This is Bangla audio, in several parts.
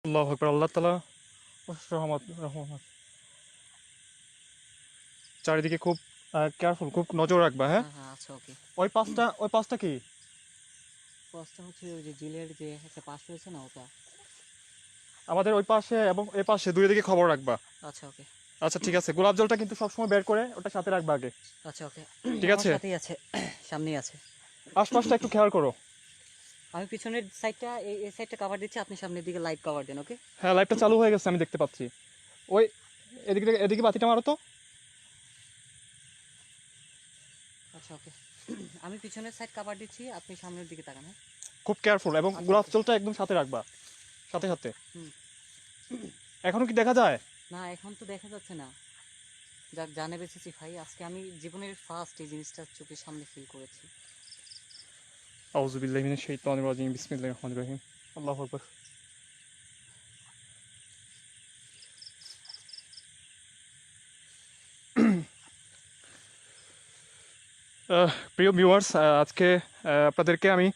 আল্লাহু আকবার। আল্লাহ তাআলা রহমত রহমত। চারিদিকে খুব কেয়ারফুল, খুব নজর রাখবা, হ্যাঁ। হ্যাঁ হ্যাঁ আচ্ছা ওকে। ওই পাঁচটা কি ফার্স্টটা হচ্ছে ওই যে জিলের যে একটা পাশ রয়েছে না ওটা। আমাদের ওই পাশে এবং এ পাশে দুই দিকে খবর রাখবা। আচ্ছা ওকে। আচ্ছা ঠিক আছে, গোলাপ জলটা কিন্তু সবসময় বের করে ওটা সাথে রাখবা আগে। আচ্ছা ওকে। ঠিক আমার আছে, সাথেই আছে, সামনেই আছে। আশপাশটা একটু খেয়াল করো। আমি পিছনের সাইডটা এই সাইডটা কভার দিচ্ছি, আপনি সামনের দিকে লাইট কভার দেন। ওকে হ্যাঁ, লাইটটা চালু হয়ে গেছে, আমি দেখতে পাচ্ছি। ওই এদিকে বাতিটা মারো তো। আচ্ছা ওকে। আমি পিছনের সাইড কভার দিচ্ছি, আপনি সামনের দিকে তাকান। হ্যাঁ খুব কেয়ারফুল, এবং আচ্ছা গোলাপ ওকে। জলটা একদম সাথে রাখবা, সাথে সাথে। হুম। এখনো কি দেখা যায়? না এখন তো দেখা যাচ্ছে না। যাক জানে বেঁচেছি ভাই, আজকে আমি জীবনের ফার্স্ট এই জিনিসটা চোখের সামনে ফিল করেছি। আউযু বিল্লাহি মিনাশ শাইতানির রাজিম, বিসমিল্লাহির রহমানির রহিম। আল্লাহু আকবার। প্রিয় ভিউয়ার্স, আজকে আপনাদেরকে আমি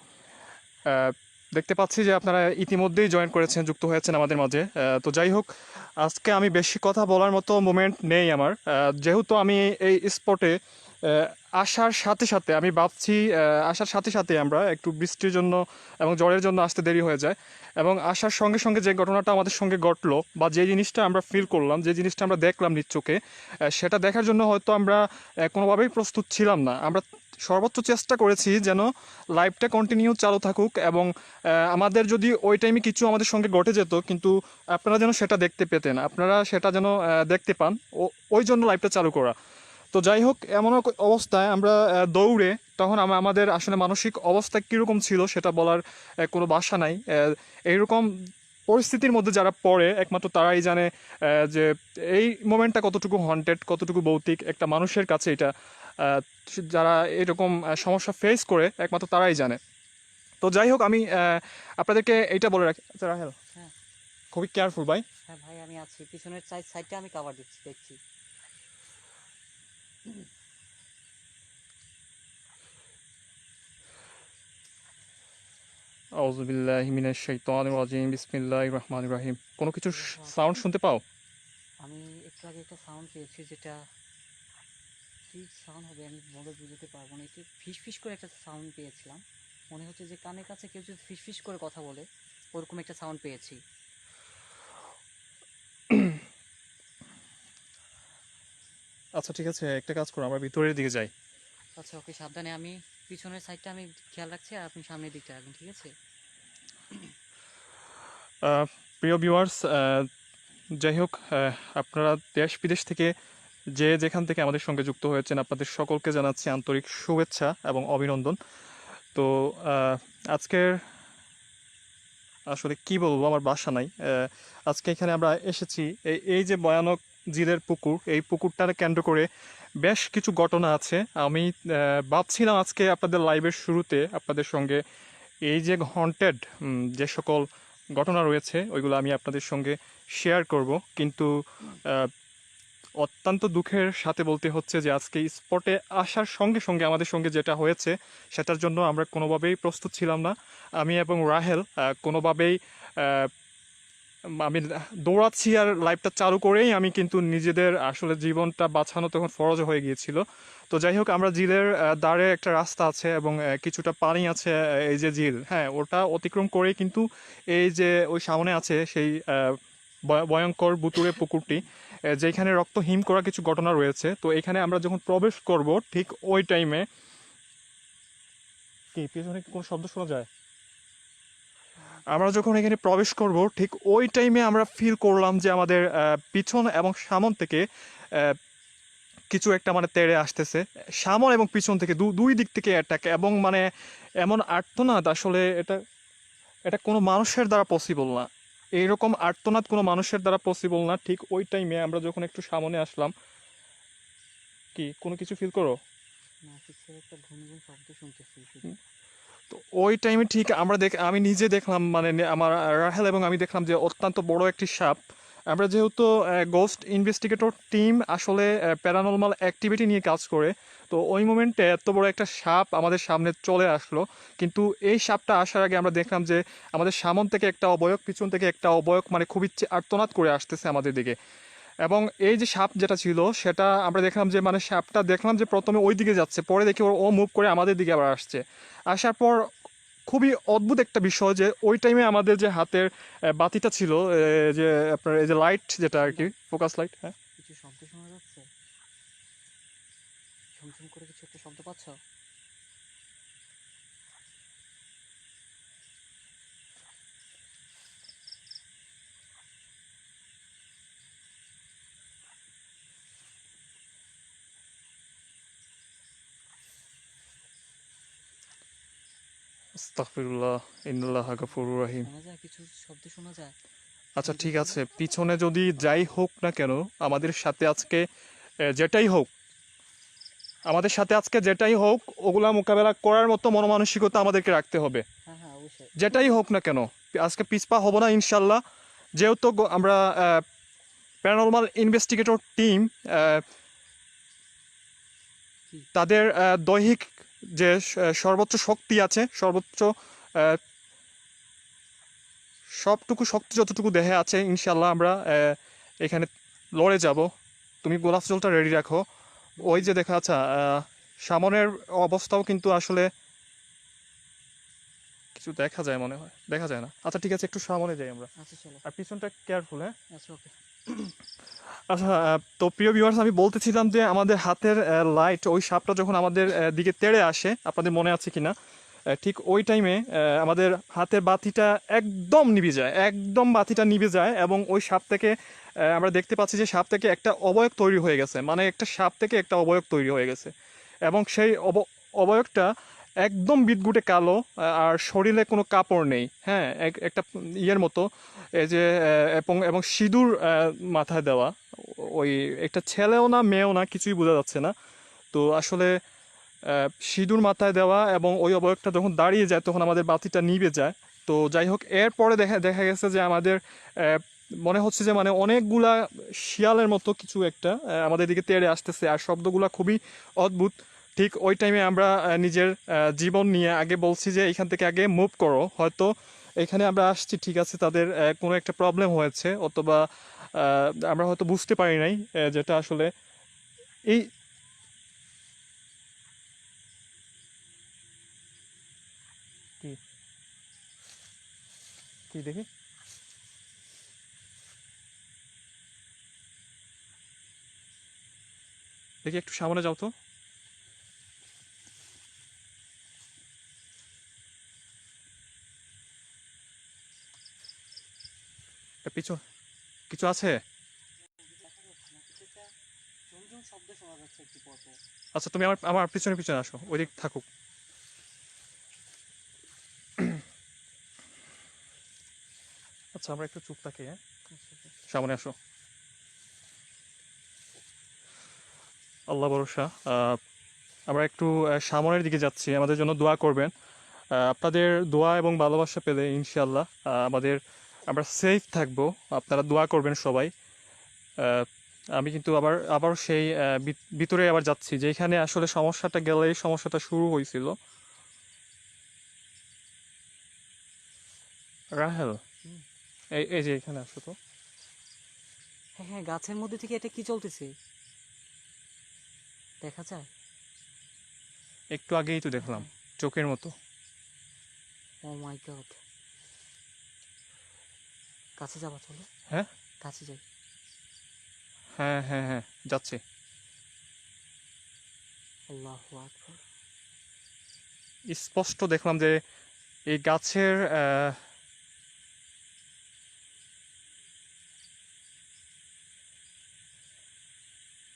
আহ, দেখতে পাচ্ছি যে আপনারা ইতিমধ্যেই জয়েন করেছেন, যুক্ত হয়েছেন আমাদের মাঝে। তো যাই হোক, আজকে আমি বেশি কথা বলার মতো মোমেন্ট নেই আমার, যেহেতু আমি এই স্পটে আসার সাথে সাথে আমি ভাবছি, আসার সাথে সাথে আমরা একটু বৃষ্টির জন্য এবং ঝড়ের জন্য আসতে দেরি হয়ে যায়, এবং আসার সঙ্গে সঙ্গে যে ঘটনাটা আমাদের সঙ্গে ঘটলো বা যে জিনিসটা আমরা ফিল করলাম, যে জিনিসটা আমরা দেখলাম নিজ চোখে, সেটা দেখার জন্য হয়তো আমরা কোনোভাবেই প্রস্তুত ছিলাম না। আমরা সর্বোচ্চ চেষ্টা করেছি যেন লাইভটা কন্টিনিউ চালু থাকুক, এবং আমাদের যদি ওই টাইমে কিছু আমাদের সঙ্গে ঘটে যেত, কিন্তু আপনারা যেন সেটা দেখতে পেতেন, আপনারা সেটা যেন দেখতে পান, ওই জন্য লাইভটা চালু করা। তো যাই হোক, এমন অবস্থায় আমরা দৌড়ে, তখন আমাদের আসলে মানসিক অবস্থা কীরকম ছিল সেটা বলার কোনো ভাষা নাই। এইরকম পরিস্থিতির মধ্যে যারা পড়ে একমাত্র তারাই জানে যে এই মোমেন্টটা কতটুকু হন্টেড, কতটুকু ভৌতিক একটা মানুষের কাছে এটা। আহ, যারা এরকম সমস্যা ফেস করে একমাত্র তারাই জানে। তো যাই হোক, আমি আপনাদেরকে এইটা বলে রাখি। আচ্ছা রাহেল, হ্যাঁ খুবই কেয়ারফুল ভাই। হ্যাঁ ভাই আমি আছি, পিছনের সাইডটা আমি কভার দিচ্ছি, দেখছি। আউযু বিল্লাহি মিনাশ শাইতানির রাজিম, বিসমিল্লাহির রহমানির রহিম। কোনো কিছু আল্লাহু সাউন্ড আকবার। শুনতে পাও? আমি একটু আগে একটা সাউন্ড পেয়েছি, যেটা কি সাউন্ড হবে আমি বলে বুঝতে পারবো না। একটু ফিস ফিস করে একটা সাউন্ড পেয়েছিলাম, মনে হচ্ছে যে কানের কাছে কেউ যদি ফিস ফিস করে কথা বলে, ওরকম একটা সাউন্ড পেয়েছি। আচ্ছা ঠিক আছে, একটা কাজ করো, আমরা ভিতরের দিকে যাই। আচ্ছা ওকে, সাবধানে। আমি পিছনের সাইডটা আমি খেয়াল রাখছি, আর আপনি সামনের দিকটা রাখবেন, ঠিক আছে? আহ, প্রিয় ভিউয়ার্স, যাই হোক, আপনারা দেশ বিদেশ থেকে যে যেখান থেকে আমাদের সঙ্গে যুক্ত হয়েছেন, আপনাদের সকলকে জানাচ্ছি আন্তরিক শুভেচ্ছা এবং অভিনন্দন। তো আজকের আসলে কি বলবো, আমার বাসা নাই। আজকে এখানে আমরা এসেছি, এই যে ভয়ানক জিরের পুকুর, এই পুকুরটাকে কেন্দ্র করে বেশ কিছু ঘটনা আছে। আমি ভাবছিলাম আজকে আপনাদের লাইভের শুরুতে আপনাদের সঙ্গে এই যে হন্টেড যে সকল ঘটনা রয়েছে ওইগুলো আমি আপনাদের সঙ্গে শেয়ার করব, কিন্তু আহ, অত্যন্ত দুঃখের সাথে বলতে হচ্ছে যে আজকে স্পটে আসার সঙ্গে সঙ্গে আমাদের সঙ্গে যেটা হয়েছে সেটার জন্য আমরা কোনোভাবেই প্রস্তুত ছিলাম না। আমি এবং রাহেল কোনোভাবেই আহ, আমি দৌড়াচ্ছি আর লাইভটা চালু করেই আমি কিন্তু নিজেদের আসলে জীবনটা বাঁচানো তখন ফরজ হয়ে গিয়েছিল। তো যাই হোক, আমরা ঝিলের ধারে একটা রাস্তা আছে এবং কিছুটা পানি আছে, এই যে ঝিল, হ্যাঁ, ওটা অতিক্রম করেই কিন্তু এই যে ওই সামনে আছে সেই ভয়ঙ্কর ভুতুড়ে পুকুরটি, যেখানে রক্ত হিম করা কিছু ঘটনা রয়েছে। তো এখানে আমরা যখন প্রবেশ করব ঠিক ওই টাইমে, কি পেছনে কোনো শব্দ শোনা যায়? আমরা যখন এখানে প্রবেশ করব ঠিক ওই টাইমে আমরা ফিল করলাম যে আমাদের পিছন এবং সামন থেকে আহ, কিছু একটা মানে তেড়ে আসতেছে। সামন এবং পিছন থেকে দুই দিক থেকে অ্যাটাক, এবং মানে এমন আর্তনাদ, আসলে এটা এটা কোনো মানুষের দ্বারা পসিবল না। এইরকম আর্তনাদ কোনো মানুষের দ্বারা পসিবল না। ঠিক ওই টাইমে আমরা যখন একটু সামনে আসলাম, কি কোনো কিছু ফিল করো? না, কিসের একটা ঘুনঘুন শব্দ শুনতেছি শুধু। তো ওই টাইমে ঠিক আমি নিজে দেখলাম, মানে আমার রাহেল এবং আমি দেখলাম যে অত্যন্ত বড় একটি সাপ আমরা যেহেতু গোস্ট ইনভেস্টিগেটর টিম আসলে প্যারানর্মাল অ্যাক্টিভিটি নিয়ে কাজ করে, তো ওই মোমেন্টে এত বড় একটা সাপ আমাদের সামনে চলে আসলো। কিন্তু এই সাপটা আসার আগে আমরা দেখলাম যে আমাদের সামন থেকে একটা অবয়ব, পিছন থেকে একটা অবয়ব, মানে খুবই আর্তনাদ করে আসতেছে আমাদের দিকে। এবং এই যে সাপ যেটা ছিল সেটা আমরা দেখলাম যে মানে সাপটা দেখলাম যে প্রথমে ওই দিকে যাচ্ছে, পরে দেখি ও মুভ করে আমাদের দিকে আবার আসছে। আসার পর খুবই অদ্ভুত একটা বিষয় যে ওই টাইমে আমাদের যে হাতের বাতিটা ছিল, যে আপনার এই যে লাইট যেটা আর কি, ফোকাস লাইট, হ্যাঁ কিছু শব্দ শোনা যাচ্ছে, ঝুমঝুম করে কিছু একটা শব্দ পাচ্ছ? আস্তাগফিরুল্লাহ ইন্নাল্লাহা গাফুরুর রহিম। শোনা যায়, কিছু শব্দ শোনা যায়। আচ্ছা ঠিক আছে, পিছনে যদি যাই হোক না কেন, আমাদের সাথে আজকে যেটাই হোক, আমাদের সাথে আজকে যেটাই হোক, ওগুলা মোকাবেলা করার মতো মনোমানসিকতা আমাদেরকে রাখতে হবে। হ্যাঁ হ্যাঁ, অবশ্যই। যেটাই হোক না কেন আজকে পিছপা হব না ইনশাল্লাহ। যেহেতু আমরা প্যারানর্মাল ইনভেস্টিগেটর টিম, কি? তাদের দৈহিক যে সর্বোচ্চ শক্তি আছে, সর্বোচ্চ আহ, সবটুকু শক্তি যতটুকু দেহে আছে, ইনশাল্লাহ আমরা এখানে লড়ে যাব। তুমি গোলাপ জলটা রেডি রাখো। ওই যে দেখা যাচ্ছে সামনের অবস্থাও কিন্তু আসলে কিছু দেখা যায় মনে হয়, দেখা যায় না। আচ্ছা ঠিক আছে, একটু সামনে যাই আমরা, আচ্ছা চলো। আর পিছনটা কেয়ারফুল, হ্যাঁ। আচ্ছা ওকে। আচ্ছা তো প্রিয় ভিউয়ার্স, আমি বলতেছিলাম যে আমাদের হাতের লাইট, ওই সাপটা যখন আমাদের দিকে তেড়ে আসে, আপনাদের মনে আছে কিনা, ঠিক ওই টাইমে আমাদের হাতের বাতিটা একদম নিভে যায়, একদম বাতিটা নিভে যায়। এবং ওই সাপ থেকে আমরা দেখতে পাচ্ছি যে সাপ থেকে একটা অবয়ব তৈরি হয়ে গেছে, মানে একটা সাপ থেকে একটা অবয়ব তৈরি হয়ে গেছে। এবং সেই অবয়বটা একদম বিদগুটে কালো, আর শরীরে কোনো কাপড় নেই, হ্যাঁ, একটা ইয়ের মতো, এই যে এবং এবং সিঁদুর মাথায় দেওয়া। ওই একটা ছেলেও না মেয়েও না, কিছুই বোঝা যাচ্ছে না। তো আসলে সিঁদুর মাথায় দেওয়া, এবং ওই অবয়বটা যখন দাঁড়িয়ে যায় তখন আমাদের বাতিটা নিভে যায়। তো যাই হোক, এরপরে দেখা দেখা গেছে যে আমাদের মনে হচ্ছে যে মানে অনেকগুলা শিয়ালের মতো কিছু একটা আমাদের দিকে তেড়ে আসতেছে, আর শব্দগুলা খুবই অদ্ভুত। ঠিক ওই টাইমে আমরা নিজের জীবন নিয়ে আগে বলছি যে এইখান থেকে আগে মুভ করো, হয়তো এখানে আমরা আসছি ঠিক আছে, তাদের কোনো একটা প্রবলেম হয়েছে, অথবা আমরা হয়তো বুঝতে পারি নাই, যেটা আসলে এই কি কি দেখি, দেখি একটু সামনে যাও তো। পিছু কিছু আছে? দেখা যাচ্ছে না, কিছু একটা ঝুমঝুম শব্দ শোনা যাচ্ছে একটু পর পর। আচ্ছা তুমি আমার আমার পিছনে পিছনে আসো, ওই দিক থাকুক। আচ্ছা আমরা একটু চুপ থাকি, হ্যাঁ, আচ্ছা আচ্ছা। সামনে আসো। আল্লাহ ভরসা। আমরা একটু সামনের দিকে যাচ্ছি, আমাদের জন্য দোয়া করবেন। আপনাদের দোয়া এবং ভালোবাসা পেলে ইনশাল্লাহ আমাদের আমরা সেফ থাকবো। আপনারা দোয়া করবেন সবাই। আহ, আমি কিন্তু আবার আবার সেই ভিতরে আবার যাচ্ছি, যেখানে আসলে সমস্যাটা গেলে এই সমস্যাটা শুরু হয়েছিল। রাহেল, হুম। এই এই যে এখানে আসো তো। হ্যাঁ হ্যাঁ, গাছের মধ্যে থেকে এটা কি চলতেছে দেখা যায়? একটু আগেই তো দেখলাম, হ্যাঁ। চোখের মতো। ও মাই গড। কাছে যাবা, চলো হ্যাঁ কাছে যাই। হ্যাঁ হ্যাঁ হ্যাঁ, যাচ্ছি। আল্লাহু আকবার। স্পষ্ট দেখলাম যে এই গাছের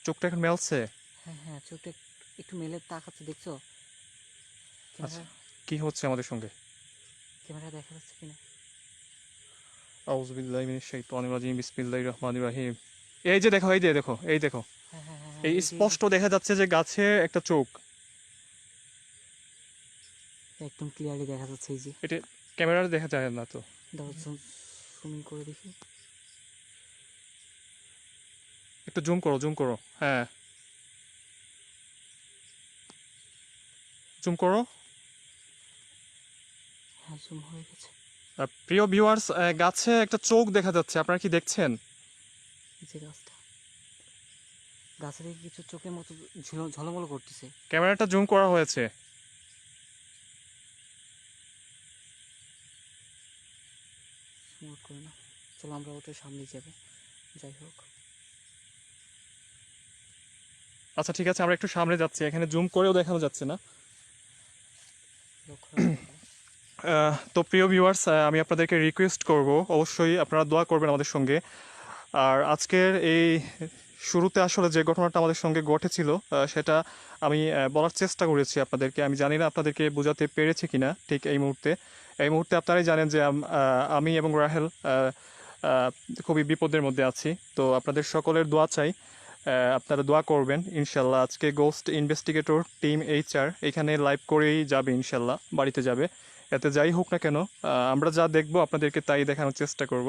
চোখটা এখন মেলছে। হ্যাঁ হ্যাঁ, চোখটা একটু মেলে তাকাচ্ছে, দেখছো? আচ্ছা, ক্যামেরা, কি হচ্ছে আমাদের সঙ্গে? ক্যামেরা দেখা যাচ্ছে কিনা? আউযু বিল্লাহি মিনাশ শাইতানির রাজিম, বিসমিল্লাহির রহমানির রহিম। এই যে দেখো, এই যে দেখো, এই দেখো, হ্যাঁ হ্যাঁ হ্যাঁ হ্যাঁ, এই এই যে স্পষ্ট দেখা যাচ্ছে যে গাছে একটা চোখ। একদম ক্লিয়ারলি দেখা যাচ্ছে, এই যে। এটা ক্যামেরা দেখা যায় না তো। দাও, জুমিং করে দেখি। একটু জুম করো, হ্যাঁ জুম করো। হ্যাঁ, জুম হয়ে গেছে। প্রিয় ভিউয়ার্স, গাছে একটা চোখ দেখা যাচ্ছে, আপনারা কি দেখছেন? এই যে গাছটা, গাছের এই কিছু চোখের মতো ঝলমল করতেছে। ক্যামেরাটা জুম করা হয়েছে। স্মুথ করে না, চলো আমরা ওটার সামনে যাব। যাই হোক, আচ্ছা ঠিক আছে, আমরা একটু সামনে যাচ্ছি, এখানে জুম করেও দেখানো যাচ্ছে না। লক্ষ্য রাখতে হবে। তো প্রিয় ভিউয়ার্স, আমি আপনাদেরকে রিকোয়েস্ট করব, অবশ্যই আপনারা দোয়া করবেন আমাদের সঙ্গে। আর আজকের এই শুরুতে আসলে যে ঘটনাটা আমাদের সঙ্গে ঘটেছিল, সেটা আমি বলার চেষ্টা করেছি আপনাদেরকে। আমি জানি না আপনাদেরকে বোঝাতে পেরেছি কিনা ঠিক এই মুহূর্তে আপনারাই জানেন যে আমি এবং রাহেল আহ, খুবই বিপদের মধ্যে আছি। তো আপনাদের সকলের দোয়া চাই, আপনারা দোয়া করবেন ইনশাল্লাহ। আজকে গোস্ট ইনভেস্টিগেটর টিম HR এখানে লাইভ করেই যাবে ইনশাল্লাহ, বাড়িতে যাবে। এতে যাই হোক না কেন, আমরা যা দেখব আপনাদেরকে তাই দেখানোর চেষ্টা করব।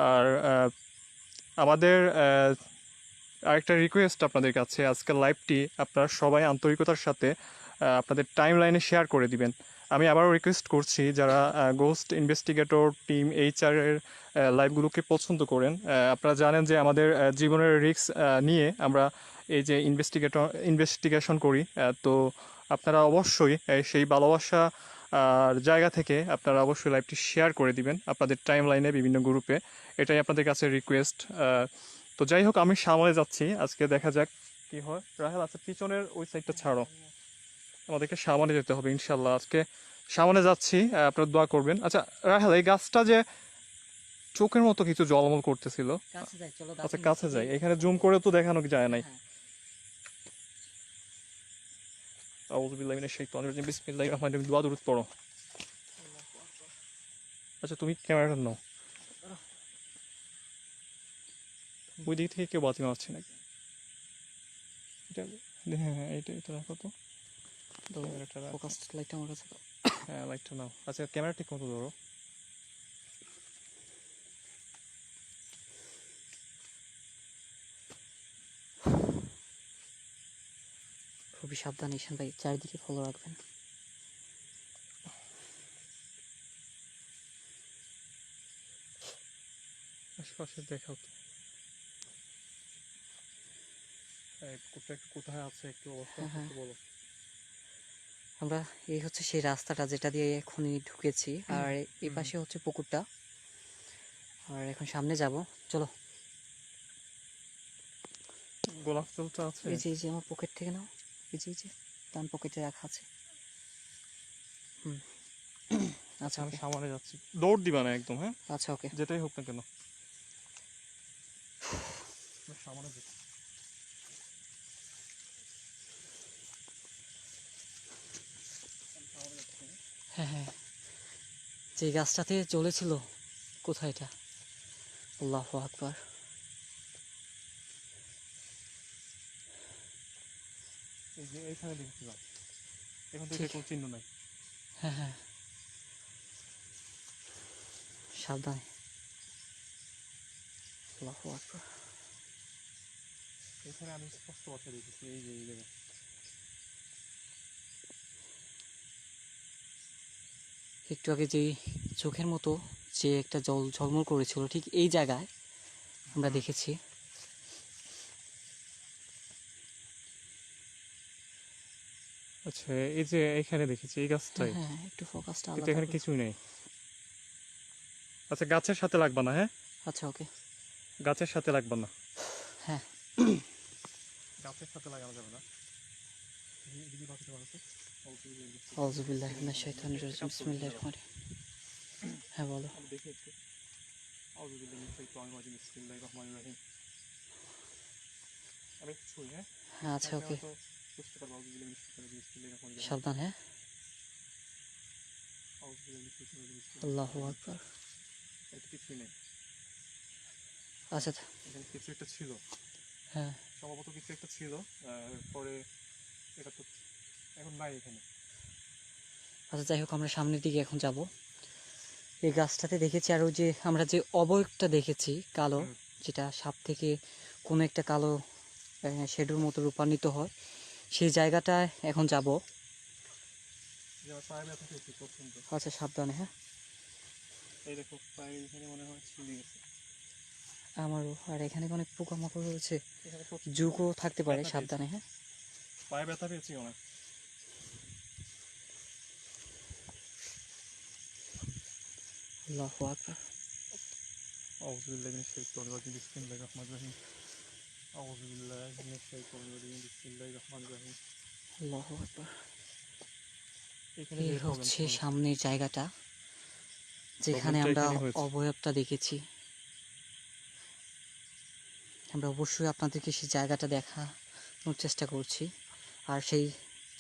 আর আমাদের আরেকটা রিকোয়েস্ট আপনাদের কাছে, আজকের লাইভটি আপনারা সবাই আন্তরিকতার সাথে আপনাদের টাইম লাইনে শেয়ার করে দিবেন। আমি আবারও রিকোয়েস্ট করছি, যারা গোস্ট ইনভেস্টিগেটর টিম HR এর লাইভগুলোকে পছন্দ করেন, আপনারা জানেন যে আমাদের জীবনের রিস্ক নিয়ে আমরা এই যে ইনভেস্টিগেশন করি। তো আপনারা অবশ্যই সেই ভালোবাসা আর জায়গা থেকে আপনারা অবশ্যই লাইভটি শেয়ার করে দিবেন আপনাদের টাইম লাইনে বিভিন্ন গ্রুপে। এটাই আপনাদের কাছে রিকোয়েস্ট। তো যাই হোক, আমি সামনে যাচ্ছি, আজকে দেখা যাক কি হয়। রাহেল, আচ্ছা পিছনের ওই সাইডটা ছাড়ো, আমাদেরকে সামনে যেতে হবে ইনশাল্লাহ। আজকে সামনে যাচ্ছি, আপনারা দোয়া করবেন। আচ্ছা রাহেল, এই গাছটা যে চোখের মতো কিছু জলমল করতেছিল, কাছে যাই, চলো আচ্ছা গাছের কাছে নিচে যাই, যাই। এখানে জুম করে তো দেখানো যায় নাই। হ্যাঁ, আউযু বিল্লাহি মিনাশ শাইতানির রাজিম, বিসমিল্লাহির রহমানির রহিম, দোয়া দরুদ পড়ো। আচ্ছা তুমি ক্যামেরাটা নাও, ওই দিক থেকে কেউ বাতি মারছে নাকি? এটা হ্যাঁ হ্যাঁ, এটা রাখো তো, ক্যামেরাটা রাখো। ফোকাস লাইটটা আমার কাছে দাও। হ্যাঁ লাইটটা নাও। আচ্ছা ক্যামেরা ঠিক মতো ধরো। খুবই সাবধানে ঈশান ভাই, চারিদিকে ফলো রাখবেন। আশেপাশে দেখাও তো, কোথায় আছে একটু অবস্থা হ্যাঁ, হ্যাঁ। একটু বলো। আমরা, এই হচ্ছে সেই রাস্তাটা যেটা দিয়ে এখনই ঢুকেছি, আর এই পাশে হচ্ছে পুকুরটা। আর এখন সামনে যাব, চলো। গোলাপ ফুলটা আছে? এই যে আমার পকেট থেকে নাও, এই যে ডান পকেটে রাখা আছে। হুম। আচ্ছা, আমি ওকে। সামনে যাচ্ছি, দৌড় দিবা না একদম, হ্যাঁ আচ্ছা, ওকে। যেটাই হোক না কেন। আমি সামনে যাচ্ছি। হ্যাঁ, হ্যাঁ, যে গাছটাতে চলেছিল, কোথায় এটা? আল্লাহু আকবার। এই যে এইখানে দেখছিলাম, এখান থেকে ঠিক। কোনো চিহ্ন নাই। হ্যাঁ, হ্যাঁ, সাবধানে। আল্লাহু আকবার। এখানে আমি স্পষ্ট কথা দেখেছি, এই যে এই জায়গায়। একটু আগে যেই চোখের মতো যে একটা জল ঝলমল করেছিল, ঠিক এই জায়গায় আমরা দেখেছি। আচ্ছা এই যে এখানে দেখেছি এই হ্যাঁ, গাছটাই, হ্যাঁ, একটু ফোকাসটা কিন্তু আলাদা এখানে করো। কিছুই নেই। আচ্ছা গাছের সাথে লাগবা না, হ্যাঁ আচ্ছা, ওকে। গাছের সাথে লাগবা না, হ্যাঁ। গাছের সাথে লাগানো যাবে না। আউযু বিল্লাহি মিনাশ শাইতানির রাজিম, বিসমিল্লাহির রহমানির রহিম। হ্যাঁ, বলো। আমি দেখি একটু। আউযু বিল্লাহি মিনাশ শাইতানির রাজিম, বিসমিল্লাহির রহমানির রহিম। আমি একটু ছুঁই, হ্যাঁ হ্যাঁ, আচ্ছা, ওকে। তো বুঝতে পারবো। আউযু বিল্লাহি মিনাশ শাইতানির রাজিম, বিসমিল্লাহির রহমানির রহিম। সাবধান, হ্যাঁ। আউযু বিল্লাহি মিনাশ শাইতানির রাজিম, বিসমিল্লাহির আল্লাহু রহমানির আকবার। রহিম। এটা কিছুই নেই, আচ্ছা, এখানে কিছু একটা ছিল, হ্যাঁ। সম্ভবত কিছু একটা ছিল। পরে এটা তো এখন নাই এখানে। আচ্ছা, যাই হোক, আমরা সামনের দিকে এখন যাব। এই গাছটাতে দেখেছি, আর ওই যে আমরা যে অবয়বটা দেখেছি কালো, হুম। যেটা সাপ থেকে কোনো একটা কালো শেডের মতো রূপান্তরিত হয়। সেই জায়গাটায় এখন যাব। যে আমার পায়ে ব্যথা পেয়েছি প্রচন্ড। আচ্ছা, সাবধানে, হ্যাঁ। এই দেখো পায়ে এখানে মনে হয় ছিলে গেছে। আমারও। আর এখানে অনেক পোকামাকড় রয়েছে, এখানে প্রচন্ড জুকও থাকতে পারে, ব্যথা পেয়েছি। সাবধানে, হ্যাঁ। পায়ে ব্যথা পেয়েছি অনেক। আল্লাহু আকবার। أعوذ بالله من الشيطان الرجيم بسم الله الرحمن الرحيم أعوذ بالله من الشيطان الرجيم بسم الله الرحمن الرحيم আল্লাহু আকবার। এখানে এই বের হবেন হচ্ছে শুনুন। সামনের জায়গাটা যেখানে প্রবলেমটা আমরা এখানেই হয়েছে। অবয়বটা দেখেছি। আমরা অবশ্যই আপনাদেরকে সেই জায়গাটা দেখানোর চেষ্টা করছি, আর সেই